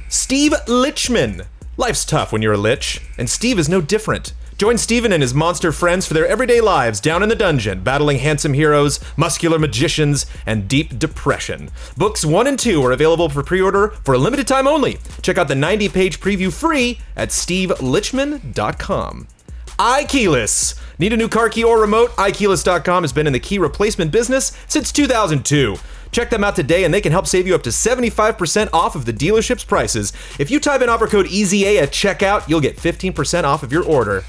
Steve Lichman. Life's tough when you're a lich, and Steve is no different. Join Steven and his monster friends for their everyday lives down in the dungeon, battling handsome heroes, muscular magicians, and deep depression. Books 1 and 2 are available for pre-order for a limited time only. Check out the 90-page preview free at stevelichman.com. iKeyless. Need a new car key or remote? iKeyless.com has been in the key replacement business since 2002. Check them out today, and they can help save you up to 75% off of the dealership's prices. If you type in offer code EZA at checkout, you'll get 15% off of your order.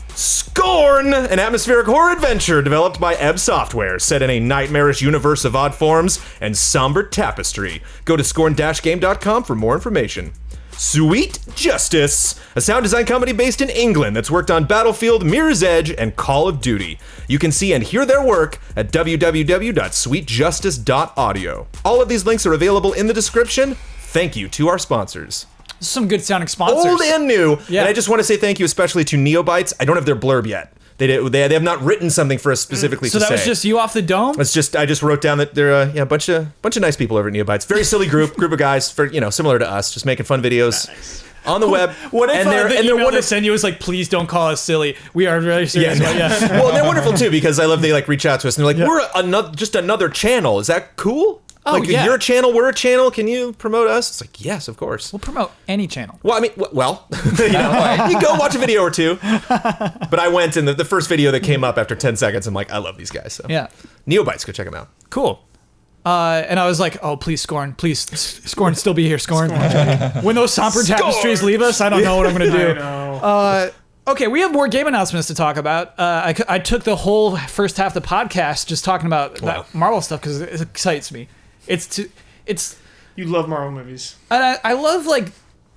Scorn, an atmospheric horror adventure developed by Ebb Software, set in a nightmarish universe of odd forms and somber tapestry. Go to scorn-game.com for more information. Sweet Justice, a sound design company based in England that's worked on Battlefield, Mirror's Edge, and Call of Duty. You can see and hear their work at www.sweetjustice.audio. All of these links are available in the description. Thank you to our sponsors. Some good sounding sponsors. Old and new. Yeah. And I just want to say thank you especially to Neobytes. I don't have their blurb yet. They have not written something for us specifically So to that say. was just you off the dome? I just wrote down that they're a bunch of nice people over at Neobytes. Very silly group of guys for similar to us, just making fun videos on the web. What if and they're email they wonderful. send you was like, please don't call us silly. We are very serious. Yeah. Well, they're wonderful too because I love they like reach out to us and they're like, we're another channel. Is that cool? Oh, like yeah. you're a channel, we're a channel. Can you promote us? It's like, yes, of course. We'll promote any channel. Well, I mean, you go watch a video or two. But I went and the first video that came up after 10 seconds, I'm like, I love these guys. So Yeah. Neobytes, go check them out. Cool. And I was like, oh, please, Scorn. Please, Scorn, still be here, Scorn. When those somber tapestries leave us, I don't know what I'm going to do. I know. Okay, we have more game announcements to talk about. I took the whole first half of the podcast just talking about that Marvel stuff because it excites me. It's You love Marvel movies. and I love like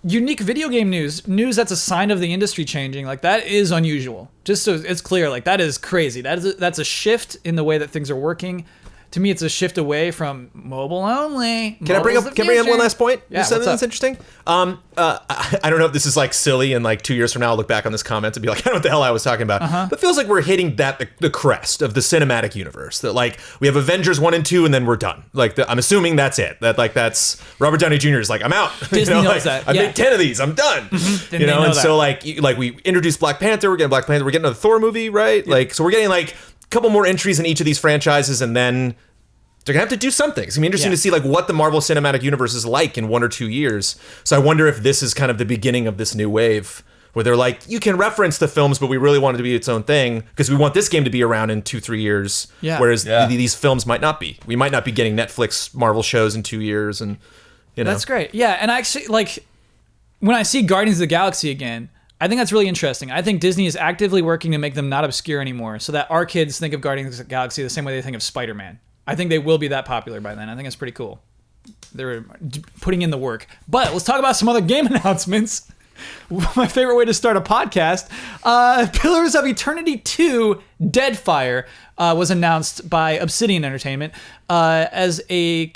unique video game news that's a sign of the industry changing. Like that is unusual. Just so it's clear, like that is crazy. That's a shift in the way that things are working. To me, it's a shift away from mobile only. Can I bring up one last point? Yeah, Just something what's that's interesting. I don't know if this is like silly, and like 2 years from now, I'll look back on this comment and be like, I don't know what the hell I was talking about. But it feels like we're hitting the crest of the cinematic universe. That like we have Avengers 1 and 2, and then we're done. Like I'm assuming that's it. That's Robert Downey Jr. is like, I'm out. Disney knows that. I made 10 of these. I'm done. They know and that. so like we introduced Black Panther. We're getting Black Panther. We're getting another Thor movie, right? Like so we're getting like a couple more entries in each of these franchises, and then they're gonna have to do something. It's gonna be interesting to see like what the Marvel Cinematic Universe is like in 1 or 2 years. So I wonder if this is kind of the beginning of this new wave where they're like, you can reference the films, but we really want it to be its own thing because we want this game to be around in 2-3 years. Yeah. Whereas these films might not be. We might not be getting Netflix Marvel shows in 2 years, and That's great. Yeah, and actually, like when I see Guardians of the Galaxy again, I think that's really interesting. I think Disney is actively working to make them not obscure anymore, so that our kids think of Guardians of the Galaxy the same way they think of Spider-Man. I think they will be that popular by then. I think it's pretty cool. They're putting in the work. But let's talk about some other game announcements. My favorite way to start a podcast. Pillars of Eternity 2 Deadfire was announced by Obsidian Entertainment as a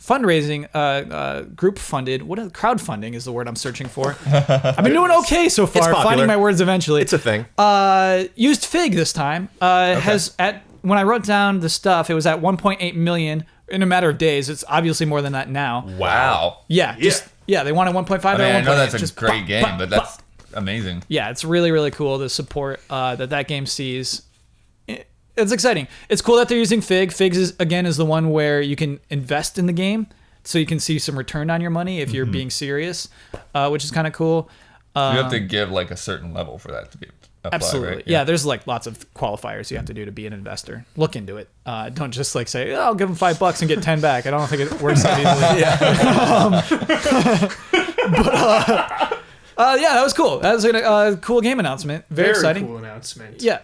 fundraising group funded. Crowdfunding is the word I'm searching for. I've been doing okay so far, popular. finding my words eventually. it's a thing. Used Fig this time. When I wrote down the stuff, it was at 1.8 million in a matter of days. It's obviously more than that now. Wow. Yeah, they wanted 1.5. I mean, I know 1.8, that's a just great game, but that's amazing. yeah, it's really, really cool the support that game sees. It's exciting. It's cool that they're using Fig. Fig is the one where you can invest in the game, so you can see some return on your money if you're being serious, which is kind of cool. You have to give like a certain level for that to be applied, Absolutely. right? Yeah, there's like lots of qualifiers you have to do to be an investor. Look into it. Don't just like say, I'll give them $5 and get 10 back. I don't think it works that easily. That was cool. That was a cool game announcement. Very exciting. Cool announcement. Yeah.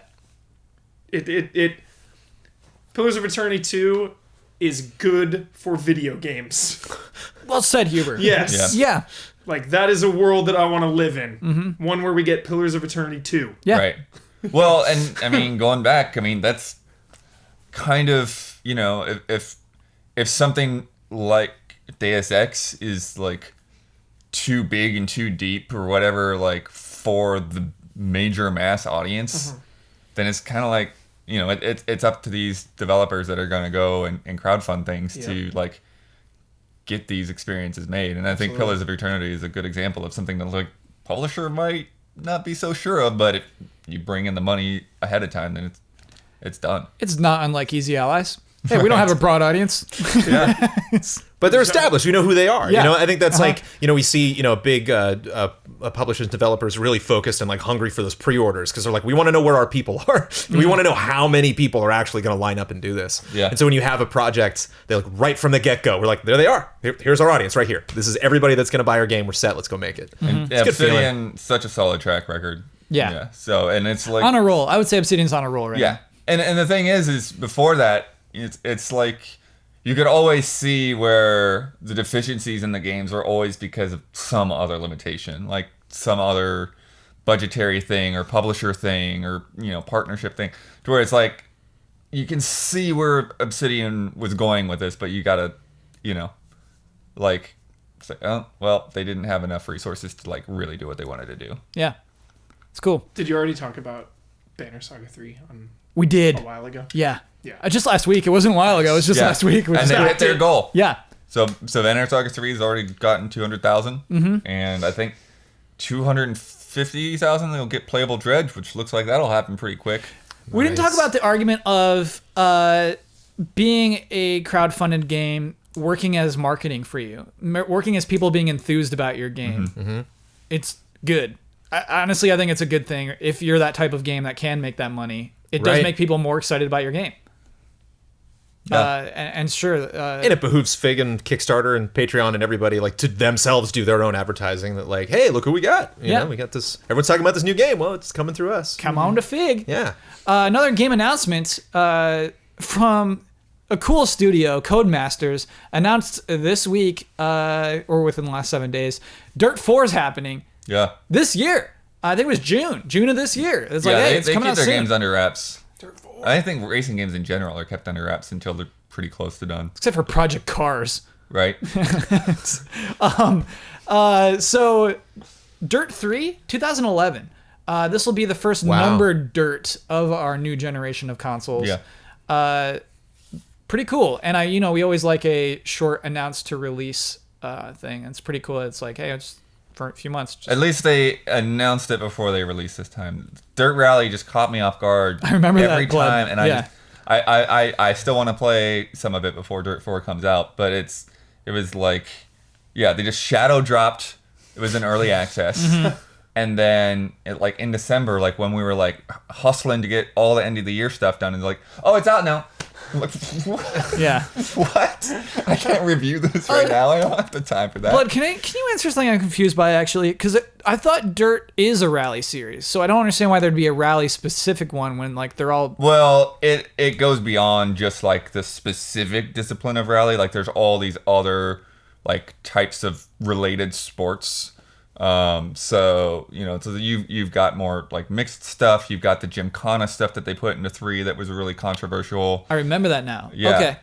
It Pillars of Eternity 2 is good for video games. Well said, Huber. Yes. Yeah. Like that is a world that I want to live in. One where we get Pillars of Eternity 2. Yeah. Right. Well, and I mean, going back, I mean, that's kind of, if something like Deus Ex is like too big and too deep or whatever, like for the major mass audience, then it's kind of like, it's up to these developers that are going to go and crowdfund things to like get these experiences made. And I think Pillars of Eternity is a good example of something that like publisher might not be so sure of, but if you bring in the money ahead of time, then it's done. It's not unlike Easy Allies. Hey, we don't have a broad audience. Yeah. But they're established. We know who they are. Yeah. You know, I think that's like, you know, we see, you know, big publishers and developers really focused and like hungry for those pre-orders because they're like, we want to know where our people are. We want to know how many people are actually going to line up and do this. Yeah. And so when you have a project, they like right from the get-go, we're like, there they are. Here's our audience right here. This is everybody that's going to buy our game. We're set. Let's go make it. And It's a good feeling. Obsidian, such a solid track record. Yeah. So, and it's like On a roll. I would say Obsidian's on a roll right yeah. And the thing is before that, it's like you could always see where the deficiencies in the games were always because of some other limitation, like some other budgetary thing or publisher thing or, you know, partnership thing, to where it's like you can see where Obsidian was going with this, but you gotta, you know, like say, oh, well, they didn't have enough resources to like really do what they wanted to do. Yeah. It's cool. Did you already talk about Banner Saga 3 We did. a while ago? Yeah. Yeah. Just last week. It wasn't a while ago. It was just last week. And they hit their goal. Yeah. So Banner Saga 3 has already gotten 200,000, and I think 250,000 they'll get playable Dredge, which looks like that'll happen pretty quick. We didn't talk about the argument of being a crowdfunded game working as marketing for you, working as people being enthused about your game. It's good. Honestly, I think it's a good thing if you're that type of game that can make that money. It does Right. make people more excited about your game. Yeah. And sure, And it behooves Fig and Kickstarter and Patreon and everybody like to themselves do their own advertising that like, hey, look who we got. You Yeah. know, we got this. Everyone's talking about this new game. Well, it's coming through us. come on to Fig. Yeah. Another game announcement from a cool studio, Codemasters, announced this week, or within the last 7 days, Dirt 4 is happening Yeah. this year. I think it was June of this year. It's like, Yeah, hey, they it's keep coming their out soon. games under wraps. Dirt 4. I think racing games in general are kept under wraps until they're pretty close to done, Except for Project Cars. right? So, Dirt 3, 2011. This will be the first Wow. numbered Dirt of our new generation of consoles. Yeah. Pretty cool. And we always like a short announce to release thing. It's pretty cool. It's like, hey, it's for a few months. Just, At least they announced it before they released this time. Dirt Rally just caught me off guard. I remember every that, Gleb. time, and Yeah. I still want to play some of it before Dirt 4 comes out, but it was like, yeah, they just shadow dropped. It was in early access. And then in December, like when we were like hustling to get all the end of the year stuff done, and like, oh, it's out now. I'm like, what? yeah. What? I can't review this right now. I don't have the time for that. But can you answer something I'm confused by, actually? Because I thought Dirt is a rally series, so I don't understand why there'd be a rally specific one when like they're all. Well, it goes beyond just like the specific discipline of rally. Like there's all these other like types of related sports. So you've got more like mixed stuff. You've got the Gymkhana stuff that they put into 3 that was really controversial. I remember that now. Yeah. Okay.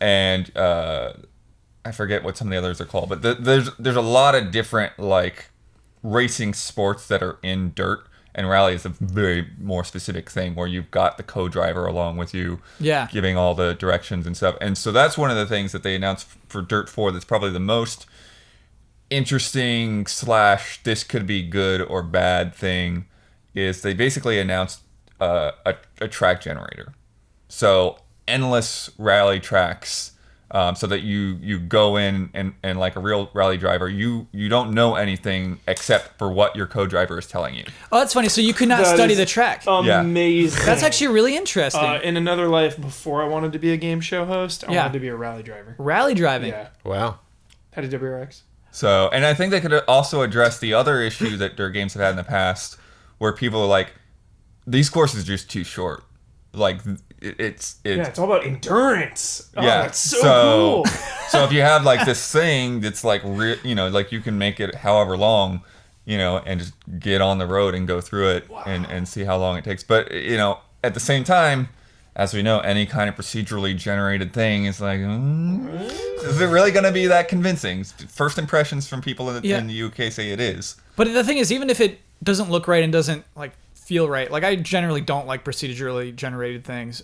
And I forget what some of the others are called, but there's a lot of different like racing sports that are in Dirt, and Rally is a very more specific thing where you've got the co-driver along with you, Yeah. giving all the directions and stuff. And so that's one of the things that they announced for Dirt 4 that's probably the most interesting / this could be good or bad thing is they basically announced a track generator. So endless rally tracks, so that you go in and like a real rally driver, you don't know anything except for what your co-driver is telling you. Oh, that's funny. So you could not That study is the track. Amazing. That's actually really interesting. in another life, before I wanted to be a game show host, I wanted to be a rally driver. Rally driving. Yeah. Wow. Had a WRX. So, and I think they could also address the other issue that their games have had in the past, where people are like, these courses are just too short. Like, it's It's all about endurance. Oh, yeah, that's so cool. So if you have like this thing that's like, like you can make it however long, and just get on the road and go through it and see how long it takes. But, at the same time, as we know, any kind of procedurally generated thing is like, is it really going to be that convincing? First impressions from people in the UK say it is. But the thing is, even if it doesn't look right and doesn't like feel right, like I generally don't like procedurally generated things.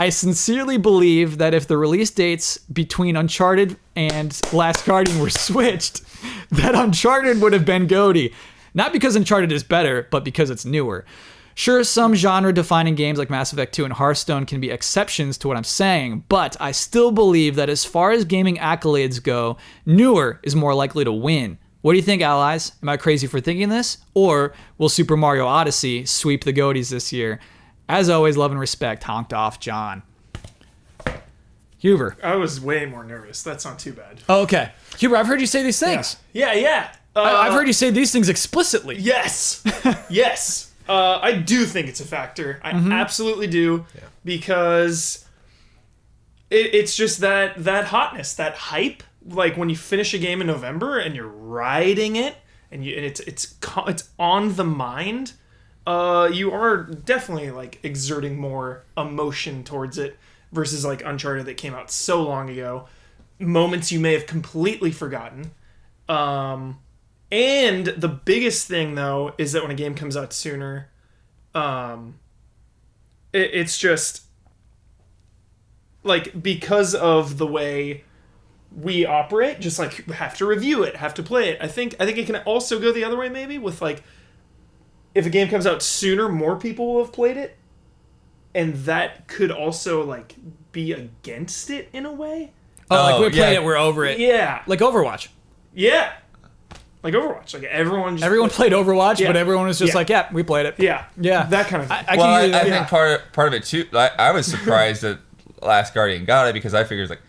I sincerely believe that if the release dates between Uncharted and Last Guardian were switched, that Uncharted would have been GOTY. Not because Uncharted is better, but because it's newer. Sure, some genre-defining games like Mass Effect 2 and Hearthstone can be exceptions to what I'm saying, but I still believe that as far as gaming accolades go, newer is more likely to win. What do you think, allies? Am I crazy for thinking this? Or will Super Mario Odyssey sweep the GOTYs this year? As always, love and respect, honked off John. Huber. I was way more nervous. That's not too bad. Oh, okay. Huber, I've heard you say these things. Yeah. I've heard you say these things explicitly. Yes. Yes. I do think it's a factor. I absolutely do. Yeah. Because it's just that hotness, that hype. Like when you finish a game in November and you're riding it and it's on the mind. You are definitely like exerting more emotion towards it versus like Uncharted that came out so long ago. Moments you may have completely forgotten. And the biggest thing though is that when a game comes out sooner, it's just like because of the way we operate, just like have to review it, have to play it. I think it can also go the other way maybe with like if a game comes out sooner, more people will have played it. And that could also, like, be against it in a way. Oh, like, we played it, we're over it. Yeah. Like Overwatch. Yeah. Like Overwatch. Like, everyone played Overwatch, but everyone was just like, yeah, we played it. Yeah. Yeah. That kind of thing. I think part of it, too, I was surprised that Last Guardian got it because I figured, like,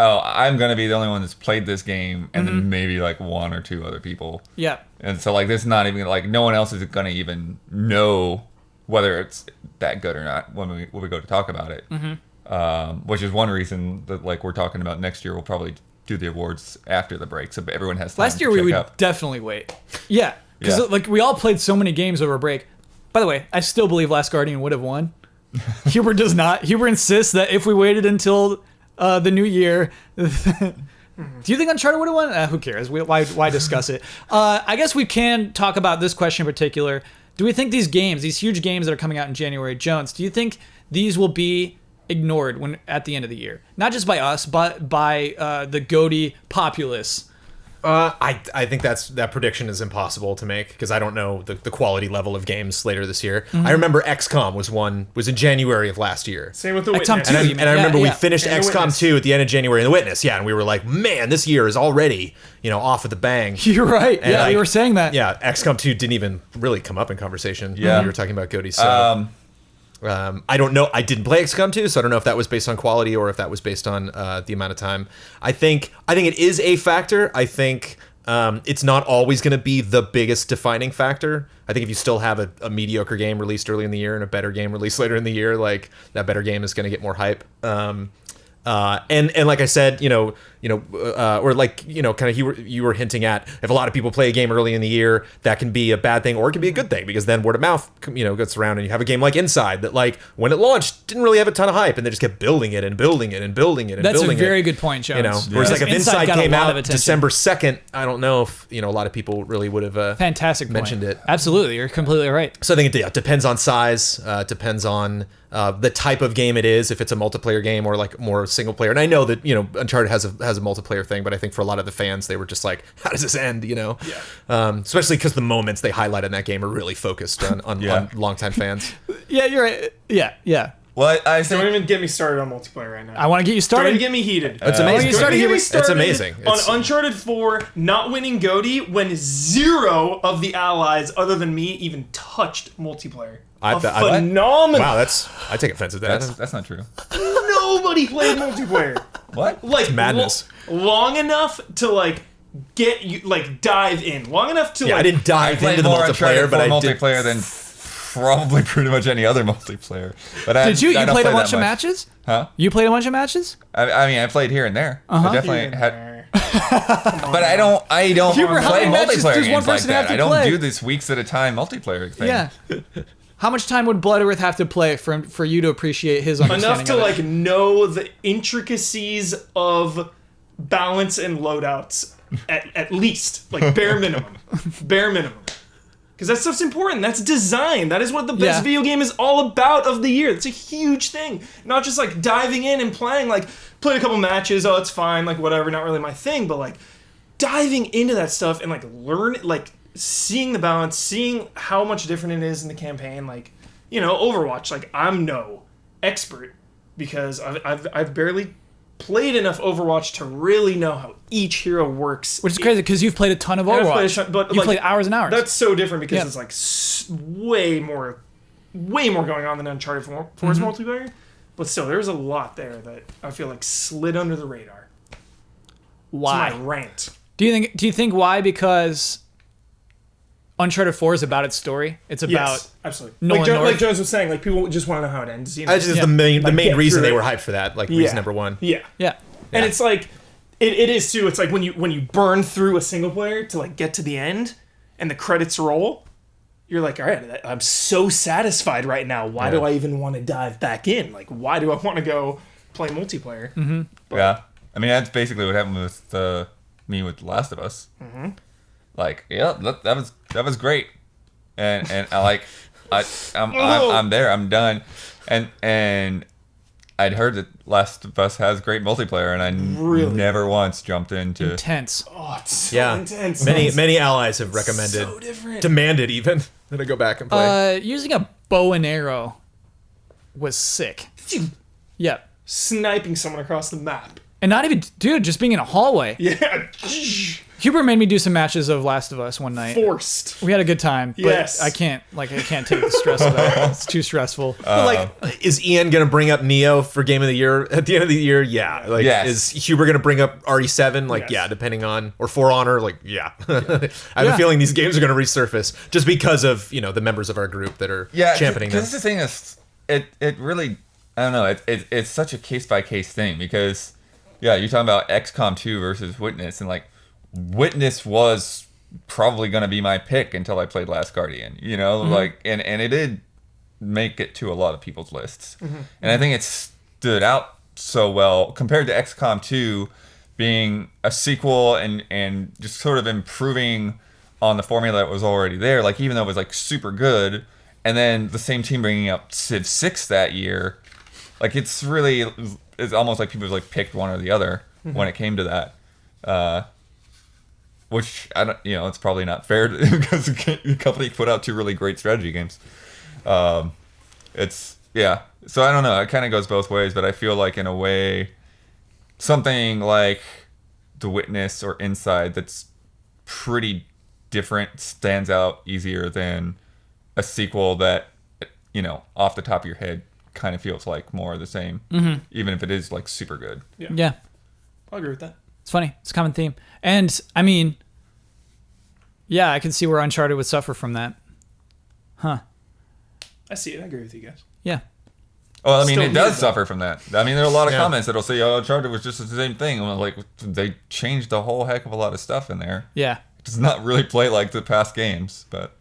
oh, I'm going to be the only one that's played this game, and then maybe, like, one or two other people. Yeah. And so, like, this is not even, like, no one else is going to even know whether it's that good or not when we go to talk about it. Which is one reason that, like, we're talking about next year. We'll probably do the awards after the break, so everyone has time Last year, we would definitely wait. Yeah. Because, like, we all played so many games over break. By the way, I still believe Last Guardian would have won. Huber does not. Huber insists that if we waited until the new year... Do you think Uncharted would have won? Who cares? Why discuss it? I guess we can talk about this question in particular. Do we think these games, these huge games that are coming out in January, Jones, do you think these will be ignored at the end of the year? Not just by us, but by the GOTY populace. I think that prediction is impossible to make because I don't know the quality level of games later this year. I remember XCOM was in January of last year. Same with The Witness. XCOM 2, and I remember we finished XCOM 2 at the end of January and The Witness, and we were like, man, this year is already, off at the bang. You're right. And we were saying that. Yeah, XCOM 2 didn't even really come up in conversation when we were talking about GOTY. So I don't know. I didn't play XCOM 2, so I don't know if that was based on quality or if that was based on the amount of time. I think it is a factor. I think it's not always going to be the biggest defining factor. I think if you still have a mediocre game released early in the year and a better game released later in the year, like that better game is going to get more hype. And like I said, or like, kind of you were hinting at, if a lot of people play a game early in the year, that can be a bad thing or it can be a good thing because then word of mouth, gets around and you have a game like Inside that, like, when it launched, didn't really have a ton of hype and they just kept building it and building it and building it and That's building it. a very good point, Jones. Whereas like if Inside got a came lot out of attention. December 2nd, I don't know if, a lot of people really would have Fantastic mentioned point. it. Absolutely. You're completely right. So I think it depends on size, depends on the type of game it is, if it's a multiplayer game or like more single player. And I know that, Uncharted has a multiplayer thing, but I think for a lot of the fans, they were just like, how does this end, especially because the moments they highlight in that game are really focused on longtime fans. Yeah, you're right. Yeah. Well, I think... Don't even get me started on multiplayer right now. I want to get you started. Don't even get me heated. It's amazing. It's amazing. On Uncharted 4 not winning GOTY when 0 of the allies other than me even touched multiplayer. Phenomenal. Wow, I take offense at that. That's not true. Nobody played multiplayer. What? Like madness. Long enough to like get you dive in. Long enough to I didn't dive into the multiplayer, but I did multiplayer than probably pretty much any other multiplayer. But did you played a bunch of matches? Huh? You played a bunch of matches? I mean, I played here and there. I definitely had. But I don't play multiplayer games like that. I don't do this weeks at a time multiplayer thing. Yeah. How much time would Blood Earth have to play for you to appreciate his understanding? Enough to know the intricacies of balance and loadouts at least, like bare minimum. Bare minimum. Because that stuff's important. That's design. That is what the best Yeah. video game is all about of the year. It's a huge thing. Not just like diving in and playing, like played a couple matches, oh it's fine, like whatever, not really my thing, but like diving into that stuff and like seeing the balance, seeing how much different it is in the campaign, like, you know, Overwatch, like I'm no expert because I've barely played enough Overwatch to really know how each hero works. Which is crazy because you've played a ton of I've Overwatch. played a ton, but you've like, played hours and hours. That's so different because Yeah. it's like way more going on than Uncharted Force multiplayer. But still, there's a lot there that I feel like slid under the radar. Why? It's my rant. Do you think why? Because Uncharted 4 is about its story. It's about Yes, absolutely. Nolan North. Like Jones was saying, like people just want to know how it ends. You know? That's just Yeah. the main Like, get reason through they it. were hyped for that. Like Yeah. reason number one. Yeah. yeah. And Yeah. it's like it is too. It's like when you burn through a single player to like get to the end and the credits roll, you're like, all right, I'm so satisfied right now. Why do I even want to dive back in? Like, why do I want to go play multiplayer? Mm-hmm. Yeah, I mean that's basically what happened with me with The Last of Us. Mm-hmm. Like, yeah, that was great, and I'm there, I'm done, and I'd heard that Last of Us has great multiplayer, and I Really? never once jumped into. Intense. Oh, it's so Yeah. intense. Many allies have recommended, so different. demanded even that I go back and play. Using a bow and arrow was sick. Yep. Sniping someone across the map. And not even, dude, just being in a hallway. Yeah. Hubert made me do some matches of Last of Us one night. Forced. We had a good time, but Yes. I can't take the stress of that. It's too stressful. Like, is Ian gonna bring up Neo for Game of the Year at the end of the year? Yeah. Like, Yes. is Huber gonna bring up RE7? Like, Yes. yeah, depending on, or For Honor. Like, yeah. I have Yeah. a feeling these games are gonna resurface just because of the members of our group that are championing them. Because the thing is, it really, I don't know, it's such a case by case thing because, yeah, you're talking about XCOM 2 versus Witness, and like Witness was probably gonna be my pick until I played Last Guardian, like, and it did make it to a lot of people's lists, and I think it stood out so well compared to XCOM 2 being a sequel and just sort of improving on the formula that was already there. Like, even though it was like super good, and then the same team bringing up Civ 6 that year, like it's almost like people like picked one or the other when it came to that. Which I don't, it's probably not fair because the company put out two really great strategy games. So I don't know. It kind of goes both ways, but I feel like in a way, something like The Witness or Inside that's pretty different stands out easier than a sequel that, off the top of your head, kind of feels like more of the same, even if it is like super good. Yeah. I'll agree with that. It's funny. It's a common theme. And, I mean, yeah, I can see where Uncharted would suffer from that. Huh. I see it. I agree with you guys. Yeah. Well, I mean, Still it does needed suffer from that. I mean, there are a lot of Yeah. comments that'll say, "Oh, Uncharted was just the same thing." And I'm like, they changed a whole heck of a lot of stuff in there. Yeah. It does not really play like the past games, but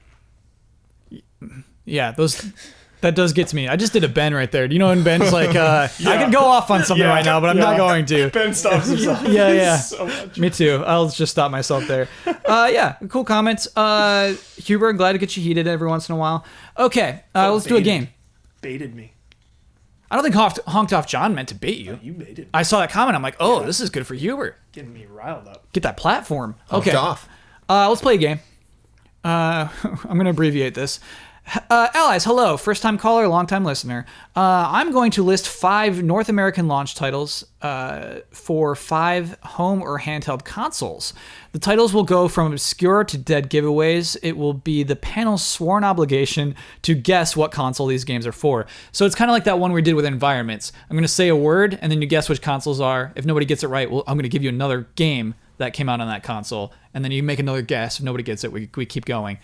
Yeah, that does get to me. I just did a Ben right there. Do you know when Ben's like, I could go off on something right now, but I'm not going to. Ben stops himself. Yeah. So much. Me too. I'll just stop myself there. Yeah, cool comments. Huber, glad to get you heated every once in a while. Okay, let's do a game. Baited me. I don't think Honked Off John meant to bait you. You baited me. I saw that comment. I'm like, oh, this is good for Huber. Getting me riled up. Get that platform. Hooked Okay. off. Let's play a game. I'm going to abbreviate this. Allies, hello. First time caller, long time listener. I'm going to list 5 North American launch titles for 5 home or handheld consoles. The titles will go from obscure to dead giveaways. It will be the panel's sworn obligation to guess what console these games are for. So it's kind of like that one we did with environments. I'm going to say a word, and then you guess which consoles are. If nobody gets it right, I'm going to give you another game that came out on that console, and then you make another guess. If nobody gets it, we keep going.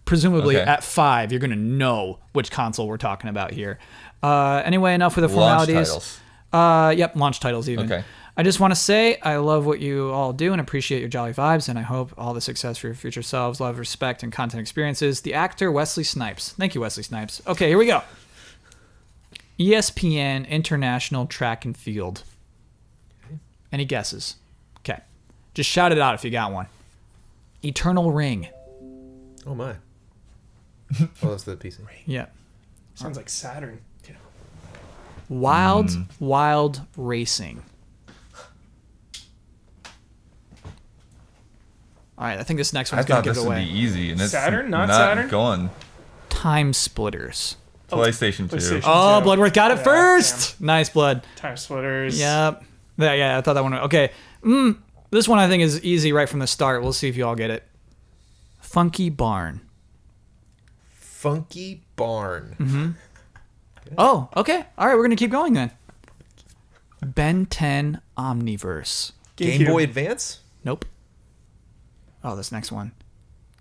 Presumably Okay. at 5, you're going to know which console we're talking about here. Anyway, enough with the launch formalities. titles. Yep, launch titles even. Okay. I just want to say I love what you all do and appreciate your jolly vibes, and I hope all the success for your future selves, love, respect, and content experiences. The actor Wesley Snipes. Thank you, Wesley Snipes. Okay, here we go. ESPN International Track and Field. Any guesses? Okay. Just shout it out if you got one. Eternal Ring. Oh my. Oh, that's the PC. Yeah. Sounds like Saturn. Yeah. Wild Racing. All right, I think this next I one's going thought to give this it would away. be easy, and it's Saturn? not Not Saturn? going. Time Splitters. PlayStation 2. PlayStation. Oh, Two. Bloodworth got it Yeah, first. Nice, Blood. Time Splitters. Yep. Yeah, I thought that one. Okay. This one I think is easy right from the start. We'll see if you all get it. Funky Barn. Funky Barn. Oh, okay. All right, we're gonna keep going then. Ben 10 Omniverse. Game GameCube. Boy Advance? Nope. Oh, this next one.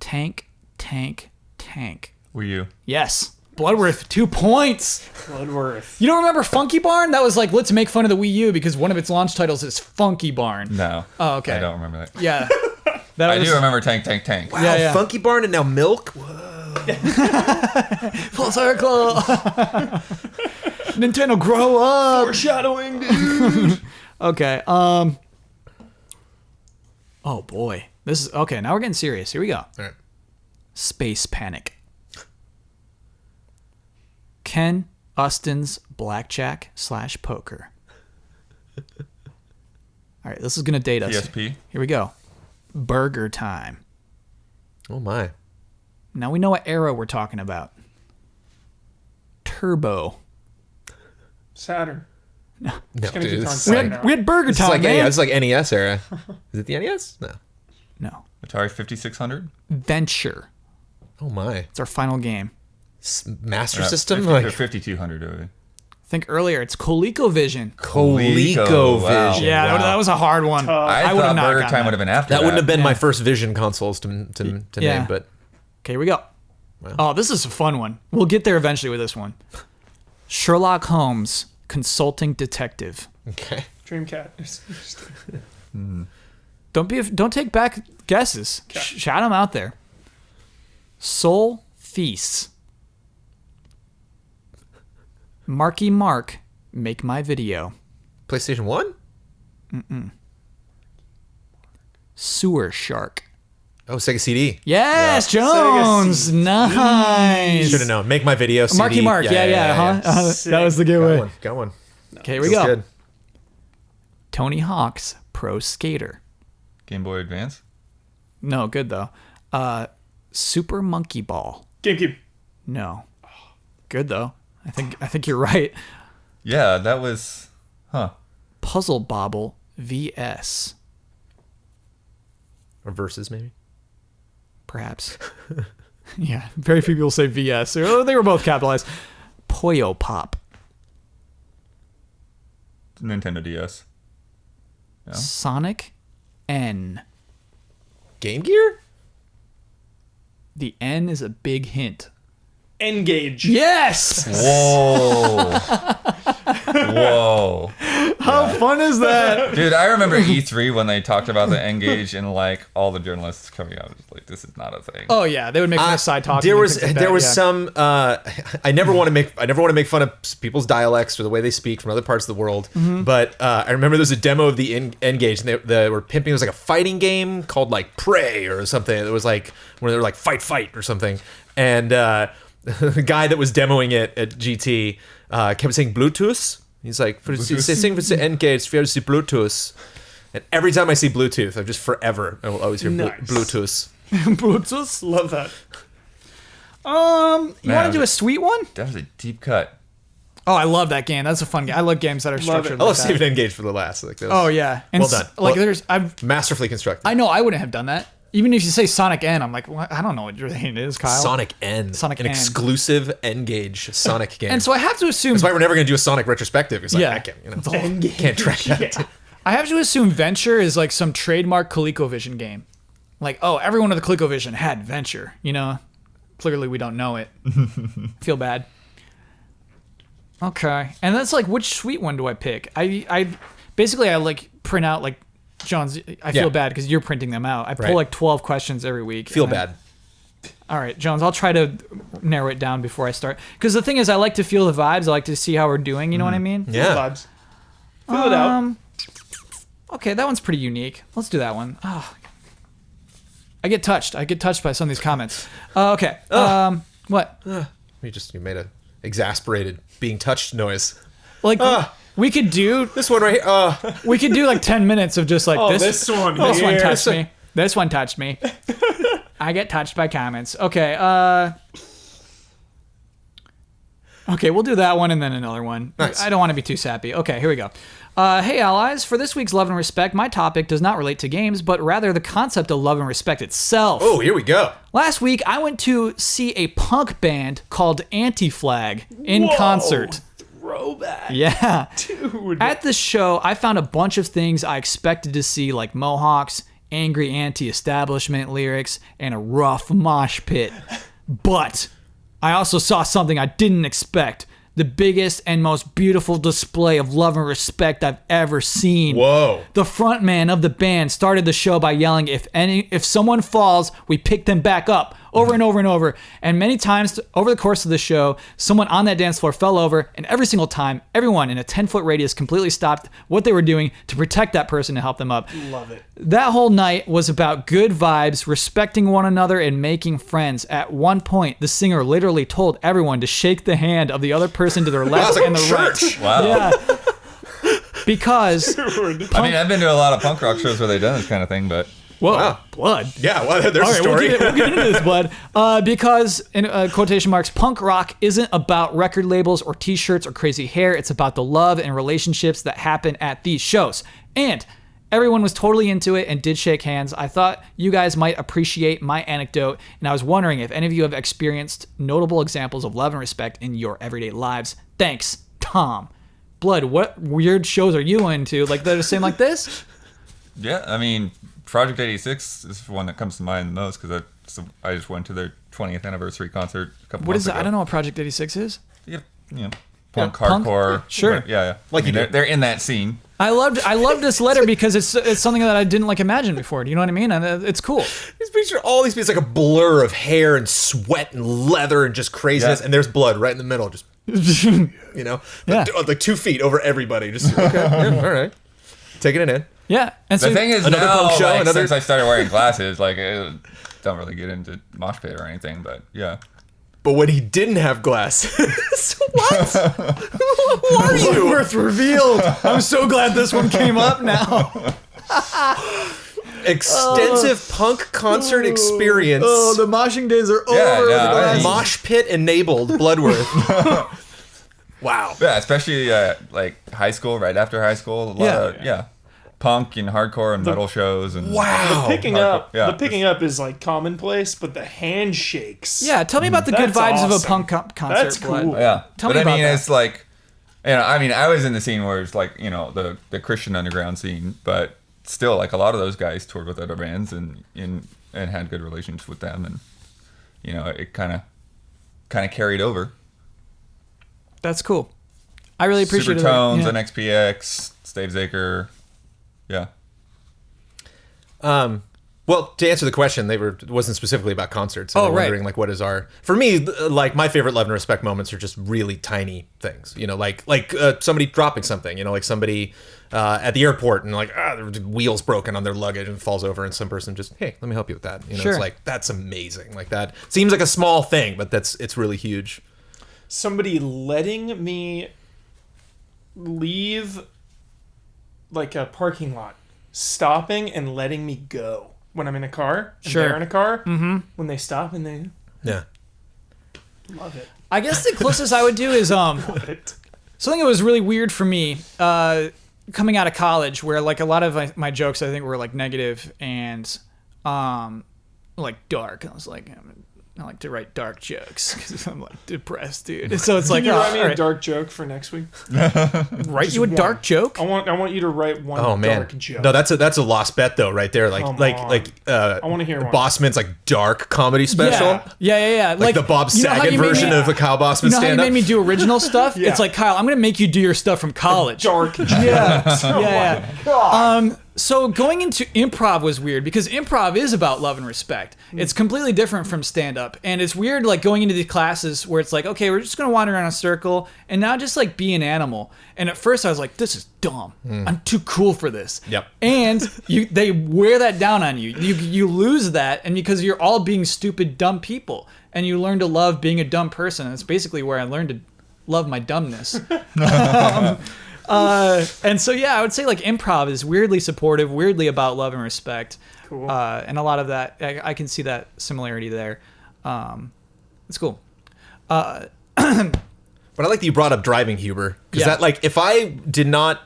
Tank. Wii U. Yes. Bloodworth, 2 points. Bloodworth. You don't remember Funky Barn? That was like, let's make fun of the Wii U because one of its launch titles is Funky Barn. No. Oh, okay. I don't remember that. Yeah. That I was, do remember Tank. Wow, Yeah. Funky Barn and now Milk? Whoa. Full circle. Nintendo, grow up. Foreshadowing, dude. Okay. Oh boy. This is okay. Now we're getting serious. Here we go. All right. Space Panic. Ken Ustin's Blackjack / Poker. All right, this is gonna date us. PSP. Here we go. Burger Time. Oh, my. Now we know what era we're talking about. Turbo. Saturn. No, Just gonna dude, keep this throwing is Saturn We had Burger This is Time, like, man. it's like NES era. Is it the NES? No. No. Atari 5600. Venture. Oh, my. It's our final game. Master System? 50 or Like 5200. Already. Think earlier. It's ColecoVision. ColecoVision. Wow. Yeah, that was a hard one. I would've thought not Burger gotten Time that. would have been after That wouldn't have been Yeah. my first Vision consoles to Yeah. name, but Okay, here we go. Oh, this is a fun one. We'll get there eventually with this one. Sherlock Holmes, Consulting Detective. okay. Dreamcat. Don't take back guesses. Shout them out there. Soul Feasts. Marky Mark, Make My Video. PlayStation 1? Sewer Shark. Oh, Sega CD. Yes, Yeah. Jones. Sega Nice. Should have known. Make my video. CD. Marky Mark. Yeah. Huh? That was the giveaway. Got one. Okay, here we Feels go. good. Tony Hawk's Pro Skater. Game Boy Advance. No, good though. Super Monkey Ball. GameCube. No. Good though. I think you're right. Yeah, that was. Huh. Puzzle Bobble VS. Or Versus, maybe. Perhaps. Yeah, very few people say VS. Oh, they were both capitalized. Puyo Pop. Nintendo DS. No? Sonic N. Game Gear? The N is a big hint. Engage. Yes! Whoa. Whoa. How fun is that? Dude, I remember E3 when they talked about the N-Gage and like all the journalists coming out. Like, this is not a thing. Oh yeah, they would make fun of side talking. There and was things like there that, was yeah. some. I never want to make fun of people's dialects or the way they speak from other parts of the world. Mm-hmm. But I remember there was a demo of the N-Gage, and they were pimping. It was like a fighting game called like Prey or something. It was like where they were like fight or something. And the guy that was demoing it at GT kept saying Bluetooth. He's like, saying for the N-Gage, for the Bluetooth. And every time I see Bluetooth, I will always hear Nice. Bluetooth. Bluetooth. Love that. You want Man, to do a sweet one? That was a deep cut. Oh, I love that game. That's a fun game. I love games that are structured I like love that. saving N-Gage for the last. Like, that was Oh yeah, and Well done. Like Well- I've masterfully constructed. I know I wouldn't have done that. Even if you say Sonic N, I'm like, what? I don't know what your name is, Kyle. Sonic N. Sonic an N. exclusive N-Gage Sonic game. And so I have to assume. That's why we're never going to do a Sonic retrospective. It's like, Yeah. I can't track that. I have to assume Venture is like some trademark ColecoVision game. Like, oh, everyone with the ColecoVision had Venture. You know, clearly we don't know it. Feel bad. Okay, and that's like, which sweet one do I pick? I basically I like print out like John's. I feel Yeah. bad because you're printing them out. I pull Right. like 12 questions every week. Feel and then- bad. All right, Jones, I'll try to narrow it down before I start. Because the thing is, I like to feel the vibes. I like to see how we're doing. You know what I mean? Yeah. Vibes. Fill it out. Okay, that one's pretty unique. Let's do that one. Oh. I get touched. I get touched by some of these comments. Okay. What? You made a exasperated being touched noise. Like we could do This one right here. we could do like 10 minutes of just like this one This one here. touched me. This one touched me. I get touched by comments. Okay, okay, we'll do that one and then another one. Nice. I don't want to be too sappy. Okay, here we go. Hey, allies. For this week's Love and Respect, my topic does not relate to games, but rather the concept of love and respect itself. Oh, here we go. Last week, I went to see a punk band called Anti-Flag in Whoa, concert. Throwback. Yeah. Dude. At the show, I found a bunch of things I expected to see, like mohawks, angry anti-establishment lyrics, and a rough mosh pit. But I also saw something I didn't expect. The biggest and most beautiful display of love and respect I've ever seen. Whoa. The frontman of the band started the show by yelling, if someone falls, we pick them back up, over and over and over. And many times over the course of the show, someone on that dance floor fell over, and every single time, everyone in a 10-foot radius completely stopped what they were doing to protect that person and help them up. Love it. That whole night was about good vibes, respecting one another, and making friends. At one point, the singer literally told everyone to shake the hand of the other person to their left and the right. Wow. Yeah. Because, I mean, I've been to a lot of punk rock shows where they've done this kind of thing, but whoa, Wow. blood. Yeah, well, there's All a right, story. we'll get into this, blood. Because, in quotation marks, punk rock isn't about record labels or t-shirts or crazy hair. It's about the love and relationships that happen at these shows. And everyone was totally into it and did shake hands. I thought you guys might appreciate my anecdote, and I was wondering if any of you have experienced notable examples of love and respect in your everyday lives. Thanks, Tom. Blood, what weird shows are you into? Like, that are saying like this? yeah, I mean, Project 86 is one that comes to mind the most because I just went to their 20th anniversary concert a couple What months is that? ago. I don't know what Project 86 is. Yeah, punk, punk? hardcore. Sure. Yeah. Like you do. they're in that scene. I loved this letter because it's something that I didn't like imagine before. Do you know what I mean? And it's cool. Just picture all these people. It's like a blur of hair and sweat and leather and just craziness. Yeah. And there's blood right in the middle. Just, you know, Yeah. like 2 feet over everybody. Just, okay, yeah, all right. Taking it in. Yeah, and so The thing is, another now, punk show, like, another- since I started wearing glasses, like, I don't really get into mosh pit or anything, but yeah. But when he didn't have glasses, what? Who are you? Worth revealed. I'm so glad this one came up now. Extensive punk concert experience. Oh, the moshing days are over. Yeah, no, The I- glasses. Mosh pit enabled Bloodworth. Wow. Yeah, especially like high school, right after high school, a lot of punk and hardcore and metal shows and Wow. Picking hardcore. up, Yeah. the picking up is like commonplace, but the handshakes. Yeah, tell me about the good That's vibes of a awesome. punk concert. That's Blood. cool. Yeah, Tell but me I about mean, that. it's like, I mean, I was in the scene where it's like, the Christian underground scene, but still, like a lot of those guys toured with other bands and had good relations with them, and it kind of carried over. That's cool. I really appreciate Supertones it. and XPX, Stave Zaker, yeah. Well, to answer the question, it wasn't specifically about concerts. Oh, I'm right. wondering, like, what is our... For me, like, my favorite love and respect moments are just really tiny things. Like somebody dropping something. Like somebody at the airport and like, their wheel's broken on their luggage and falls over, and some person just, hey, let me help you with that. Sure. It's like, that's amazing. Like, that seems like a small thing, but it's really huge. Somebody letting me leave like a parking lot, stopping and letting me go when I'm in a car. And Sure. they're in a car. Mm-hmm. When they stop and they Yeah. love it. I guess the closest I would do is Love it. something that was really weird for me coming out of college, where like a lot of my jokes I think were like negative and like dark. I was like, I like to write dark jokes because I'm like depressed, dude. So it's like, Can you write me all a right. dark joke for next week? Write you a one. dark joke? I want you to write one Oh man, dark joke. no, that's a lost bet though, right there. Like Come like on. like I wanna hear one. Bossman's like dark comedy special, Yeah. like the Bob you know how Saget you made version me- of a Kyle Bossman You know how you stand up. made me do original stuff? Yeah. It's like, Kyle, I'm gonna make you do your stuff from college. dark joke. Yeah. So going into improv was weird because improv is about love and respect. It's completely different from stand-up. And it's weird like going into these classes where it's like, okay, we're just going to wander around in a circle and now just like be an animal. And at first I was like, this is dumb. I'm too cool for this. Yep. And they wear that down on you. You lose that, and because you're all being stupid, dumb people. and you learn to love being a dumb person. That's basically where I learned to love my dumbness. And so, yeah, I would say like improv is weirdly supportive, weirdly about love and respect. Cool. And a lot of that, I can see that similarity there. It's cool. But I like that you brought up driving, Huber, because Yeah. that, like, if I did not,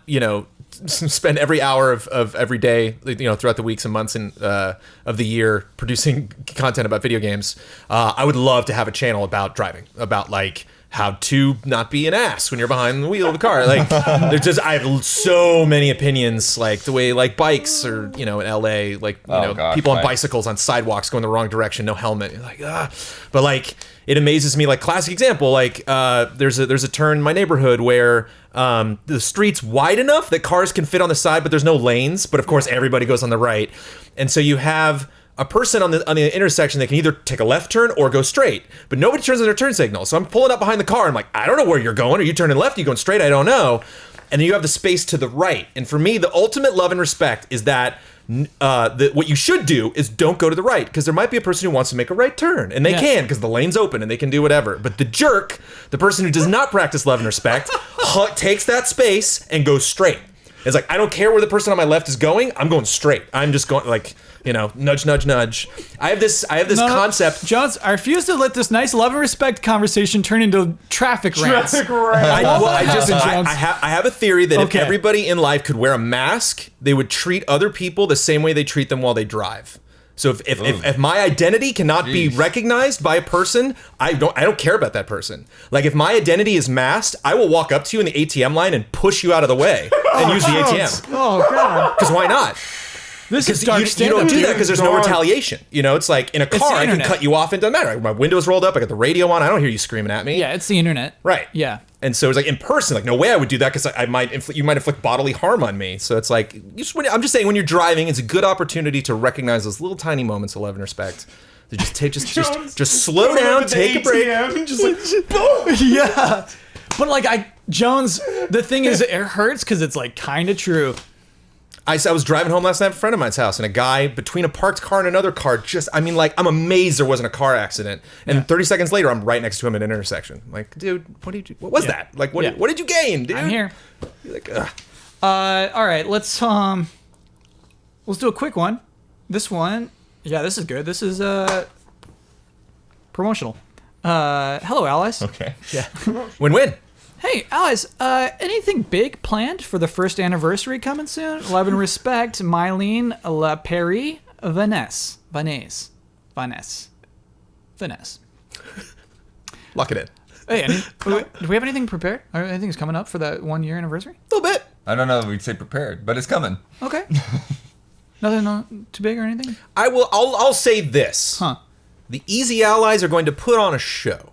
spend every hour of every day, throughout the weeks and months of the year producing content about video games, I would love to have a channel about driving, about like how to not be an ass when you're behind the wheel of a car. Like, I have so many opinions, like the way like bikes or in LA, like people on bicycles on sidewalks going the wrong direction, no helmet. You're like, but like. It amazes me, like classic example, like there's a turn in my neighborhood where the street's wide enough that cars can fit on the side, but there's no lanes. But of course, everybody goes on the right, and so you have a person on the intersection that can either take a left turn or go straight, but nobody turns on their turn signal. So I'm pulling up behind the car. I'm like, I don't know where you're going. Are you turning left? Are you going straight? I don't know. And then you have the space to the right. And for me, the ultimate love and respect is that. What you should do is don't go to the right, because there might be a person who wants to make a right turn, and they can because the lane's open and they can do whatever. But the jerk, the person who does not practice love and respect, takes that space and goes straight. It's like, I don't care where the person on my left is going. I'm going straight. I'm just going like, nudge, nudge, nudge. I have this concept. Jones, I refuse to let this nice love and respect conversation turn into traffic rants. I have a theory that if everybody in life could wear a mask, they would treat other people the same way they treat them while they drive. So if my identity cannot be recognized by a person, I don't care about that person. Like, if my identity is masked, I will walk up to you in the ATM line and push you out of the way and use the ATM. Oh God! Because why not? This is dark. You don't do that because there's no retaliation. It's like in a car, I can cut you off. It doesn't matter. My window's rolled up. I got the radio on. I don't hear you screaming at me. Yeah, it's the internet. Right. Yeah. And so it's like in person, like no way I would do that because you might inflict bodily harm on me. So it's like I'm just saying, when you're driving, it's a good opportunity to recognize those little tiny moments of love and respect. To just slow down, take a break. Just like, boom. Yeah. But like Jones, the thing is, it hurts because it's like kind of true. I was driving home last night at a friend of mine's house, and a guy between a parked car and another car I'm amazed there wasn't a car accident. And 30 seconds later, I'm right next to him at an intersection. I'm like, dude, what was that? Like, what did you gain, dude? I'm here. You're like, ugh. All right, let's do a quick one. This one, yeah, this is good. This is promotional. Hello, Alice. Okay. Yeah. Win-win. Hey, Alice, anything big planned for the first anniversary coming soon? Love and respect, Mylene La Perry, Vanessa. Lock it in. Hey, do we have anything prepared? Or anything's coming up for that 1 year anniversary? A little bit. I don't know that we'd say prepared, but it's coming. Okay. Nothing too big or anything? I'll say this. Huh. The Easy Allies are going to put on a show.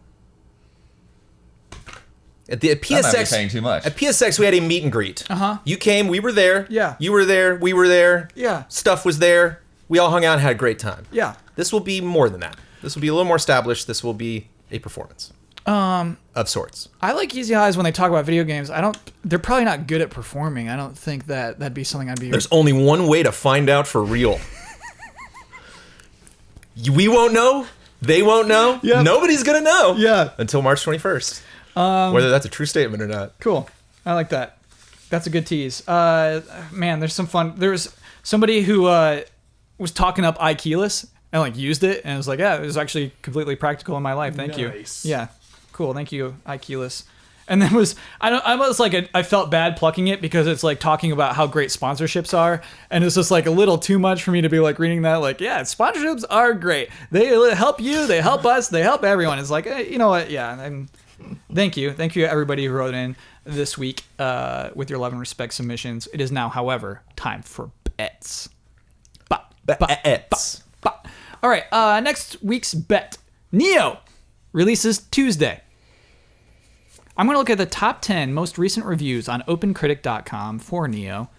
At That might be PSX, saying too much. At PSX, we had a meet and greet. Uh-huh. You came, we were there. Yeah. You were there, we were there. Yeah. Stuff was there. We all hung out and had a great time. Yeah. This will be more than that. This will be a little more established. This will be a performance. Of sorts. I like Easy Allies when they talk about video games. They're probably not good at performing. I don't think that'd be something I'd be... There's only one way to find out for real. We won't know. They won't know. Yep. Nobody's going to know. Yeah. Until March 21st. Whether that's a true statement or not. Cool. I like that. That's a good tease. Man, there's some fun. There was somebody who was talking up iKeyless and like used it and was like, yeah, it was actually completely practical in my life. Thank you. Yeah. Cool. Thank you, iKeyless. And then I felt bad plucking it because it's like talking about how great sponsorships are, and it's just like a little too much for me to be like reading that. Like, yeah, sponsorships are great. They help you. They help us. They help everyone. It's like, you know what? Yeah. Thank you everybody who wrote in this week with your love and respect submissions. It is now, however, time for bets. Bets. All right. Next week's bet. Neo releases Tuesday. I'm going to look at the top 10 most recent reviews on OpenCritic.com for Neo.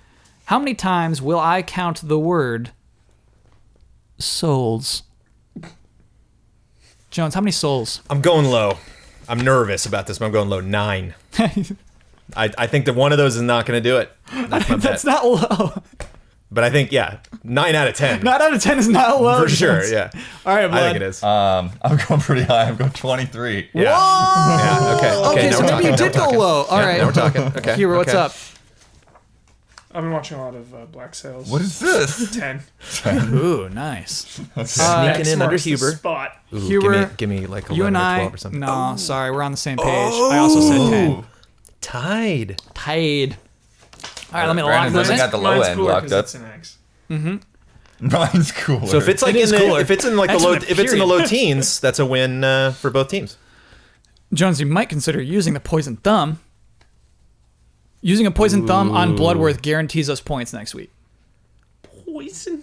How many times will I count the word souls? Jones, how many souls? I'm going low. I'm nervous about this, but I'm going low. 9. I think that one of those is not going to do it. That's my bet. That's not low. But I think 9 out of 10 9 out of 10 is not low. for sure. Yeah, All right, Blood. I think it is. I'm going pretty high. I'm going 23. Yeah. Yeah. Okay. Okay, now so we're maybe you talking, did now we're go talking. low. All right. Now we're talking. Okay. Huber, what's okay. up? I've been watching a lot of Black Sails. What is this? 10? Ooh, nice. Sneaking in under Marks the Huber. Spot. Ooh, Huber, give me like 11 You and or I, 12 or something. no, sorry, we're on the same page. I also said 10. Tied. Tied. All right, let me lock Brandon this doesn't in. got the low Mine's end cooler locked 'cause up. it's an X. Mine's cooler. So if it's like It is cooler. if it's in like the That's low in the if it's in the period. low teens, that's a win for both teams. Jones, you might consider using the poison thumb. Using a poison thumb on Bloodworth guarantees us points next week. Poison.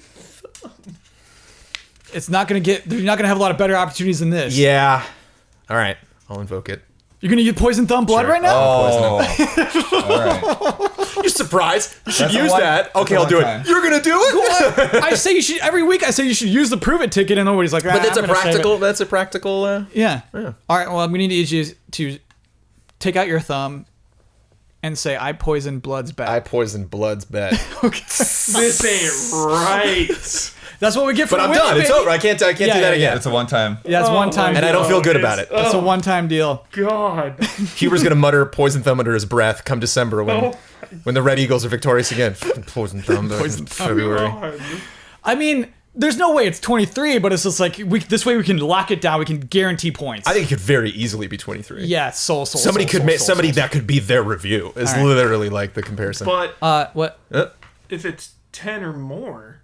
It's not gonna get. You're not gonna have a lot of better opportunities than this. Yeah. All right, I'll invoke it. You're gonna use poison thumb blood Sure. right now. Oh. All right. You're surprised? You should That's a use one- that. that's Okay, a I'll do it. one-time. You're gonna do it? I say you should every week. I say you should use the prove it ticket, and nobody's like. But that's I'm a gonna save it." practical. That's a practical. Yeah. Yeah. All right. Well, we need you to take out your thumb and say, "I poisoned Blood's bet." I poisoned Blood's bet. Okay. This ain't right. That's what we get for But I'm winning, done. It's baby. over. I can't do Yeah, that yeah, again. It's a one-time. Yeah, it's one time. And I don't feel good about it. It's a one-time deal. God. Huber's gonna mutter poison thumb under his breath come December when the Red Eagles are victorious again. Poison thumb. Poison thumb. February. God. I mean, there's no way it's 23, but it's just like this way we can lock it down. We can guarantee points. I think it could very easily be 23. Yeah, soul. Somebody could make somebody that could be their review. Is All right. literally like the comparison. But What? if it's 10 or more,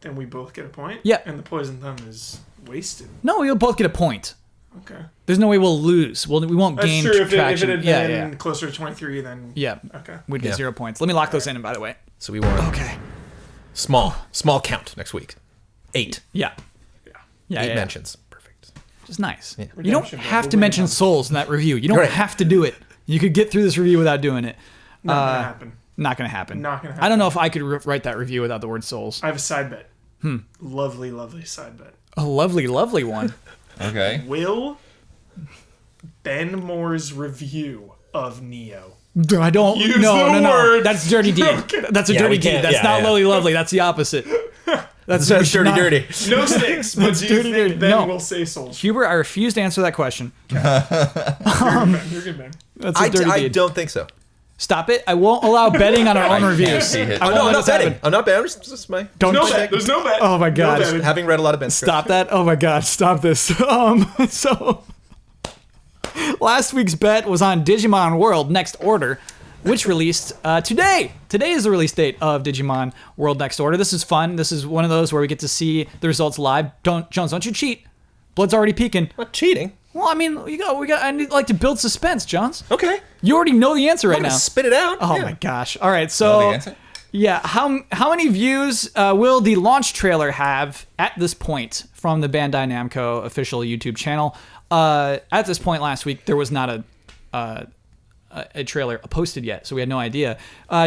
then we both get a point. Yeah. And the poison thumb is wasted. No, we'll both get a point. Okay. There's no way we'll lose. We won't That's gain true. If traction. it had yeah, been yeah, closer to 23, then. yeah. Okay. We'd get Yeah. 0 points. Let me lock those in. By the way. So we want Okay. small count next week. 8. Yeah. Yeah. 8 yeah. mentions. Perfect. Just nice. You don't Redemption, have bro. to We'll mention win. souls in that review. You don't Right. have to do it. You could get through this review without doing it. Not gonna happen. Not gonna happen. Not gonna I don't happen. know if I could write that review without the word souls. I have a side bet. Lovely, lovely side bet. A lovely, lovely one. Okay. Will Ben Moore's review of Neo? I don't. Use no. the word. That's dirty deed. That's a Yeah, dirty we can't- deed. That's yeah, not yeah. lovely, lovely. That's the opposite. That's we should dirty, not- dirty. No stakes, but do you dirty, dirty. think Ben No. will say souls? Hubert, I refuse to answer that question. You're good, Ben. That's a dirty I deed. don't think so. Stop it. I won't allow betting on our own I reviews. can't see it. I won't No, I'm let not this happen. betting. I'm not betting. I'm just my. Don't No check- bet. There's no bet. Oh my God. No betting. Having read a lot of Ben. Stop that. Oh my God. Stop this. So last week's bet was on Digimon World Next Order, which released today. Today is the release date of Digimon World Next Order. This is fun. This is one of those where we get to see the results live. Jones, don't you cheat. Blood's already peeking. Not cheating. Well, I mean, I need like to build suspense, Jones. Okay. You already know the answer right I'm now. gonna spit it out. Oh Yeah. my gosh. All right. Know So the answer? yeah, how many views will the launch trailer have at this point from the Bandai Namco official YouTube channel? At this point last week, there was not a trailer posted yet, so we had no idea.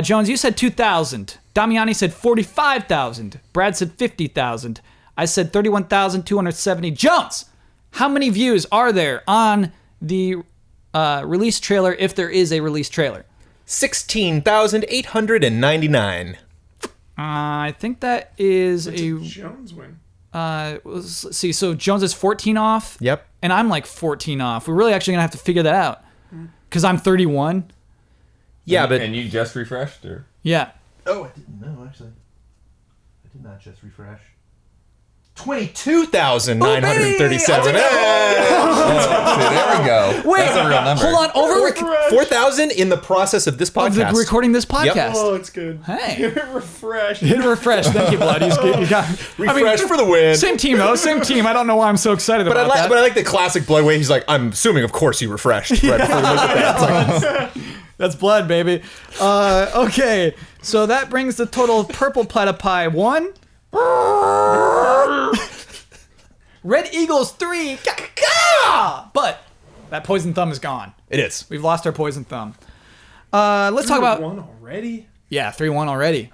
Jones, you said 2,000. Damiani said 45,000. Brad said 50,000. I said 31,270. Jones, how many views are there on the release trailer if there is a release trailer? 16,899. I think that is Did a. Jones win? Let's see. So Jones is 14 off. Yep. And I'm like 14 off. We're really actually gonna have to figure that out because I'm 31. Yeah, but And you just refreshed, or? Yeah. oh, I didn't know actually. I did not just refresh. 22,937. See, there we go. Wait. That's a real number. Hold on. Over 4,000 in the process of this of podcast. the recording this podcast. Oh, it's good. Hey. Refresh. Hit refresh. Thank you, Blood. You got Refresh for the win. Same team though. Same team. I don't know why I'm so excited But I about like, that. but I like the classic Blood way. He's like, I'm assuming, of course, you refreshed right before we look at that. It's like, That's Blood, baby. Okay. So that brings the total of purple platypi 1. Red Eagles 3. But that poison thumb is gone. it is. We've lost our poison thumb. Let's talk about one already. yeah, 3-1 already.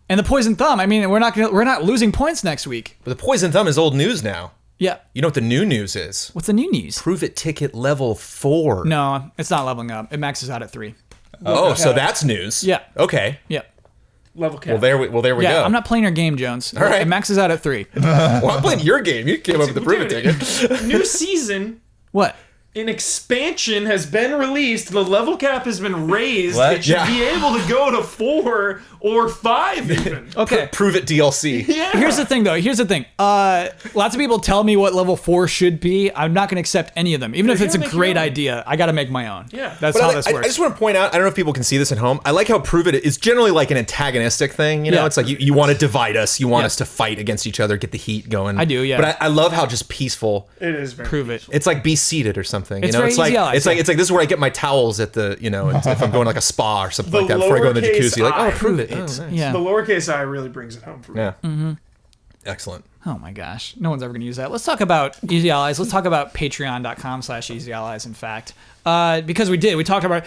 And the poison thumb. I mean, we're not losing points next week. But the poison thumb is old news now. Yeah. You know what the new news is? What's the new news? Prove it ticket level 4. No, it's not leveling up. It maxes out at 3. Oh, so that's news. Yeah. Okay. Yeah. level cap. Well, there we Yeah, go. I'm not playing your game, Jones. All right. It maxes out at 3. Well, I'm playing your game. You came up with the prove it ticket. New season. What? An expansion has been released. The level cap has been raised. What? It should Yeah. be able to go to 4 or 5 even. Okay. Prove it DLC. Yeah. Here's the thing, though. Lots of people tell me what level 4 should be. I'm not going to accept any of them. Even if you it's a gotta make your great own. idea, I got to make my own. Yeah. That's But how I, this I works. just want to point out, I don't know if people can see this at home. I like how Prove It is generally like an antagonistic thing. You know, Yeah. it's like you want to divide us. You want Yeah. us to fight against each other, get the heat going. I do, yeah. But I love how just peaceful. It is very Prove it. It's like be seated or something. It's you know, very it's like easy allies, it's like yeah. it's like this is where I get my towels at the if I'm going like a spa or something The like that before I go in the lowercase jacuzzi. Like, I. oh, Prove It. It's- Oh, nice. yeah. The lowercase I really brings it home for me. Yeah. Excellent. Oh my gosh. No one's ever going to use that. Let's talk about Easy Allies. Let's talk about patreon.com/Easy Allies, in fact. Because we did. We talked about...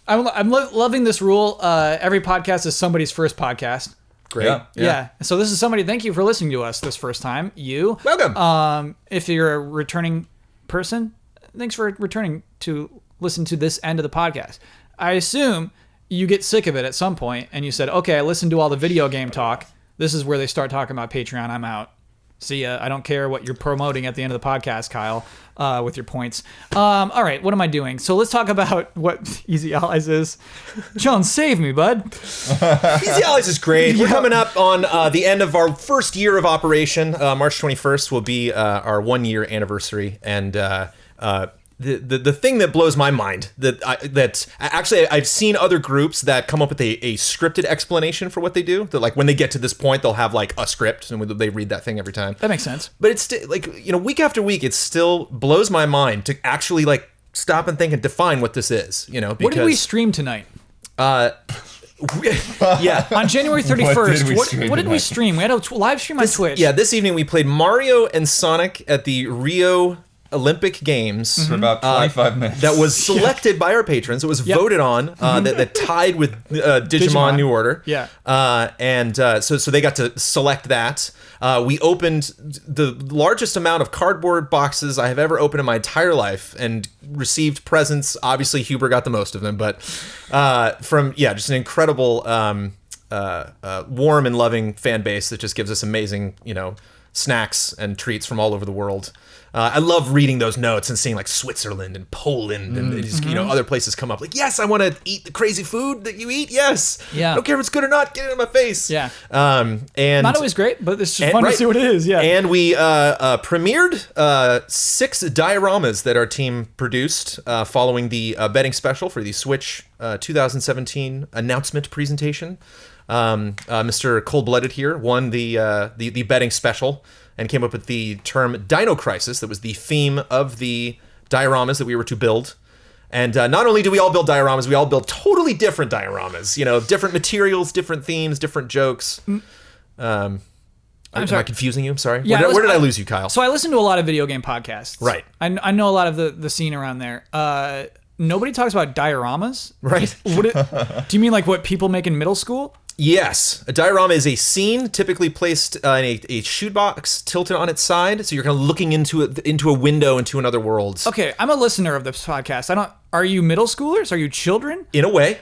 I'm loving this rule. Every podcast is somebody's first podcast. Great. Yeah. So this is somebody... Thank you for listening to us this first time. You. Welcome. If you're a returning person, thanks for returning to listen to this end of the podcast. I assume you get sick of it at some point and you said, okay, I listened to all the video game talk. This is where they start talking about Patreon. I'm out. See ya. I don't care what you're promoting at the end of the podcast, Kyle, with your points. All right, what am I doing? So let's talk about what Easy Allies is. Jones, save me, bud. Easy Allies is great. We're coming up on the end of our first year of operation. March 21st will be our 1-year anniversary, and the thing that blows my mind that actually I've seen other groups that come up with a scripted explanation for what they do. That like when they get to this point, they'll have like a script and they read that thing every time. That makes sense. But it's still like week after week, it still blows my mind to actually like stop and think and define what this is. Because, What did we stream tonight? Yeah. On January 31st, we stream what did we tonight? stream? We had a live stream on Twitch. Yeah, this evening we played Mario and Sonic at the Rio Olympic Games. For about 25 minutes. That was selected by our patrons. It was voted on. That tied with Digimon New Order. Yeah. So they got to select that. We opened the largest amount of cardboard boxes I have ever opened in my entire life and received presents. Obviously, Huber got the most of them, but from just an incredible, warm and loving fan base that just gives us amazing, snacks and treats from all over the world. I love reading those notes and seeing like Switzerland and Poland and just, other places come up. Like, yes, I want to eat the crazy food that you eat. Yes. Yeah. I don't care if it's good or not. Get it in my face. Yeah. And Not always great, but it's just and- fun right. to see what it is. Yeah. And we premiered 6 dioramas that our team produced following the betting special for the Switch 2017 announcement presentation. Mr. Cold-Blooded here won the betting special and came up with the term Dino Crisis. That was the theme of the dioramas that we were to build. And not only do we all build dioramas, we all build totally different dioramas. Different materials, different themes, different jokes. Am I sorry. confusing you? I'm sorry. Yeah, Where did I lose you, Kyle? So I listen to a lot of video game podcasts. Right. I know a lot of the scene around there. Nobody talks about dioramas. Right. Do you mean like what people make in middle school? Yes, a diorama is a scene typically placed in a shoebox tilted on its side, so you're kind of looking into a window into another world. Okay, I'm a listener of this podcast. Are you middle schoolers? Are you children? In a way,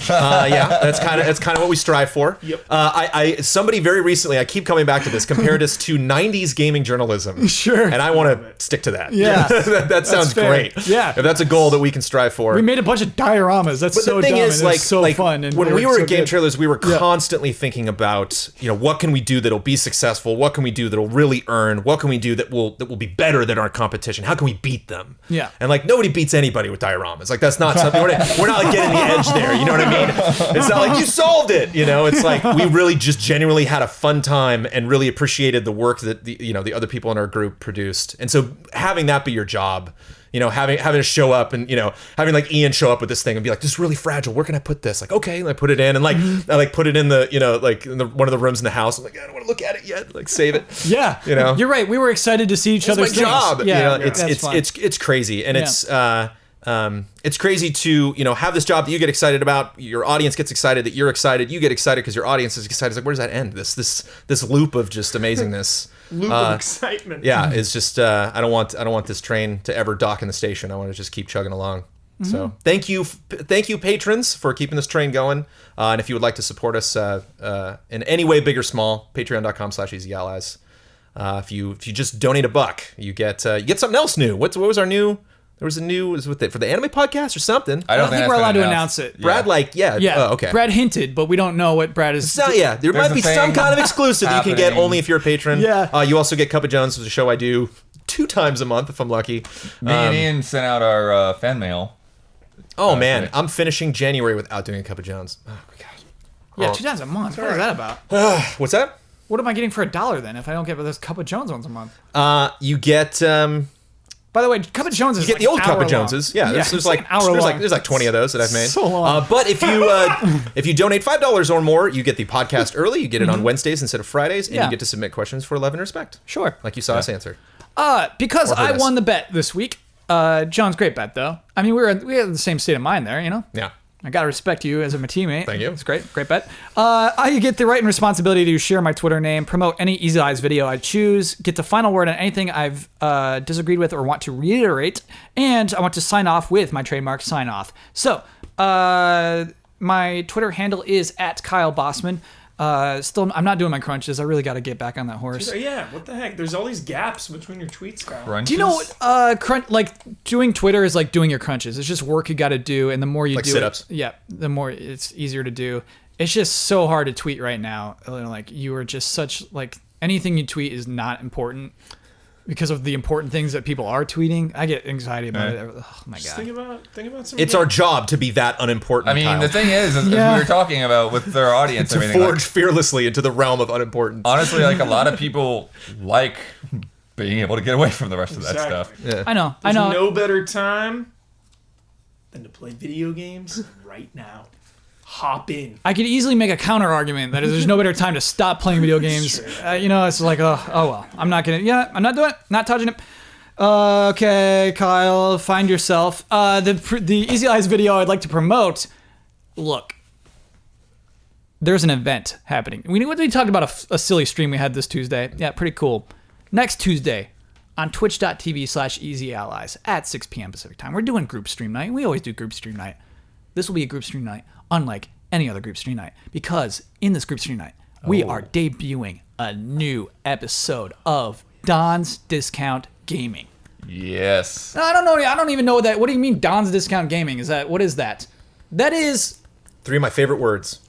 yeah, that's kind of what we strive for. Yep. Somebody very recently, I keep coming back to this, compared us to '90s gaming journalism. Sure. And I want to stick to that. Yeah. that sounds fair. great. Yeah. if that's a goal that we can strive for. We made a bunch of dioramas. That's But so the thing dumb. is, and it's so fun. And when they we were were so at Game good. Trailers, we were constantly thinking about, what can we do that'll be successful? What can we do that'll really earn? What can we do that will be better than our competition? How can we beat them? Yeah. And like nobody beats anybody with dioramas. Like that's not something we're not like getting the edge there. You know what I mean? It's not like you solved it. It's like we really just genuinely had a fun time and really appreciated the work that the other people in our group produced. And so having that be your job. Having to show up and, having like Ian show up with this thing and be like, this is really fragile. Where can I put this? Like, okay. And I put it in and like, I like put it in the, like in one of the rooms in the house. I'm like, I don't want to look at it yet. Like save it. Yeah. You're right. We were excited to see each It's other's my job. things. Yeah. It's fun. it's crazy. And it's crazy to, have this job that you get excited about. Your audience gets excited that you're excited. You get excited because your audience is excited. It's like, where does that end? This loop of just amazingness. Loop of excitement. Yeah, it's just I don't want this train to ever dock in the station. I want to just keep chugging along. So thank you, patrons, for keeping this train going. And if you would like to support us in any way, big or small, patreon.com/easyallies. If you just donate $1, you get something else new. What was our new? There was a new, was with it for the anime podcast or something. I don't think we're allowed to announce it. Brad, yeah. Oh, okay. Brad hinted, but we don't know what Brad is. So, yeah, there might be some kind of exclusive that you can get only if you're a patron. Yeah. You also get Cup of Jones, which is a show I do 2 times a month if I'm lucky. Me and Ian sent out our fan mail. Oh man, I'm finishing January without doing a Cup of Jones. Oh my god. Yeah, 2 times a month. What is that about? What's that? What am I getting for $1 then if I don't get this Cup of Jones once a month? You get. By the way, Cup of Jones is you get the old Cup of Joneses. Yeah, there's like 20 of those that I've made. So long. But if you donate $5 or more, you get the podcast early. You get it on Wednesdays instead of Fridays, and you get to submit questions for love and respect. Sure. Like you saw us answer. Because I won the bet this week. John's great bet though. I mean, we had the same state of mind there, you know. Yeah. I gotta respect you as my teammate. Thank you. It's great bet. I get the right and responsibility to share my Twitter name, promote any Easy Eyes video I choose, get the final word on anything I've disagreed with or want to reiterate, and I want to sign off with my trademark sign off. So, my Twitter handle is @KyleBossman. Still, I'm not doing my crunches. I really got to get back on that horse. Yeah, what the heck? There's all these gaps between your tweets, Kyle. Crunches? Do you know what? Like doing Twitter is like doing your crunches. It's just work you got to do, and the more you like do sit-ups. the more it's easier to do. It's just so hard to tweet right now. Like you are just such like anything you tweet is not important because of the important things that people are tweeting. I get anxiety about it. Oh my god. Think about some. It's our job to be that unimportant. I mean, Kyle. the thing is, as we were talking about with their audience, to and everything, forge fearlessly into the realm of unimportance. honestly, like a lot of people like being able to get away from the rest of that stuff. Yeah. I know. There's no better time than to play video games right now. Hop in. I could easily make a counter argument that there's no better time to stop playing video games. It's like, oh well, I'm not doing it, not touching it. Okay, Kyle, find yourself. The Easy Eyes video I'd like to promote. Look, there's an event happening. We talked about a silly stream we had this Tuesday. Yeah, pretty cool. Next Tuesday on twitch.tv/EasyAllies at 6 p.m. Pacific time. We're doing group stream night. We always do group stream night. This will be a group stream night, unlike any other group stream night, because in this group stream night, we are debuting a new episode of Don's Discount Gaming. Yes. I don't know. I don't even know what that. What do you mean, Don's Discount Gaming? What is that? That is. 3 of my favorite words.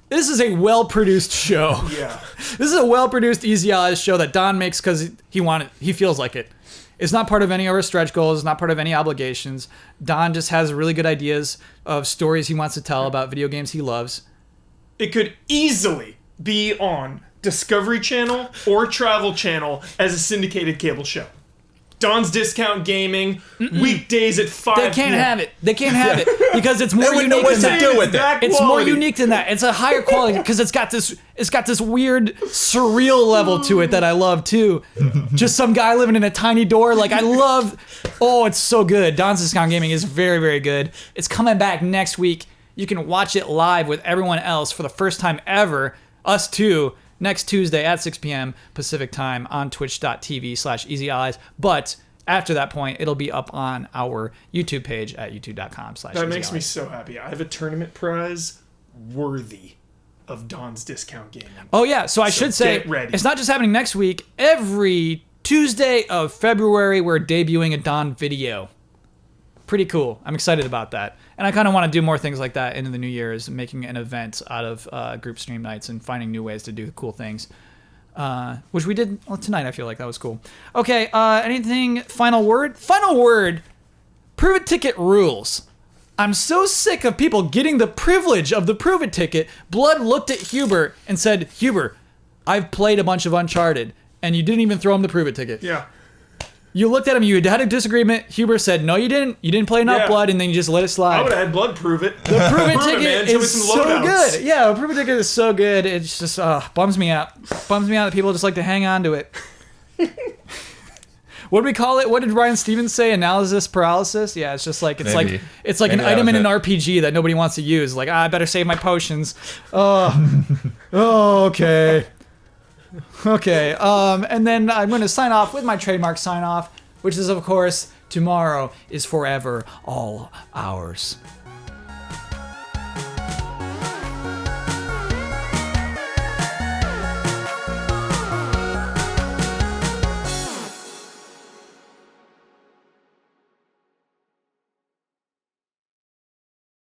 This is a well-produced show. Yeah. This is a well-produced Easy Eyes show that Don makes because he feels like it. It's not part of any of our stretch goals. It's not part of any obligations. Don just has really good ideas of stories he wants to tell about video games he loves. It could easily be on Discovery Channel or Travel Channel as a syndicated cable show. Don's Discount Gaming, weekdays at 5 They can't have it. They can't have it because it's more we know unique what than to that. do with it. It's more unique than that. It's a higher quality because it's got this weird surreal level to it that I love too. Just some guy living in a tiny door. Like I love. Oh, it's so good. Don's Discount Gaming is very, very good. It's coming back next week. You can watch it live with everyone else for the first time ever. Us too. Next Tuesday at 6 p.m. Pacific time on twitch.tv/EasyAllies. But after that point, it'll be up on our YouTube page at youtube.com/EasyAllies. That makes me so happy. I have a tournament prize worthy of Don's Discount Gaming. Oh, yeah. So I should say, get ready. It's not just happening next week. Every Tuesday of February, we're debuting a Don video. Pretty cool. I'm excited about that. And I kind of want to do more things like that into the new year, is making an event out of group stream nights and finding new ways to do cool things. Which we did tonight. I feel like that was cool. Okay, anything? Final word? Final word. Prove It ticket rules. I'm so sick of people getting the privilege of the Prove It ticket. Blood looked at Huber and said, Huber, I've played a bunch of Uncharted, and you didn't even throw him the Prove It ticket. Yeah. You looked at him, you had a disagreement. Huber said, no, you didn't. You didn't play enough Blood, and then you just let it slide. I would have had Blood prove it. The Prove It ticket man. Show me is some so loadouts. good. Yeah, the Prove It ticket is so good. It's just bums me out. Bums me out that people just like to hang on to it. What do we call it? What did Ryan Stevens say? Analysis paralysis? Yeah, it's just like Maybe an item in an RPG that nobody wants to use. Like, I better save my potions. Okay. Okay. And then I'm going to sign off with my trademark sign off, which is of course Tomorrow is forever all ours.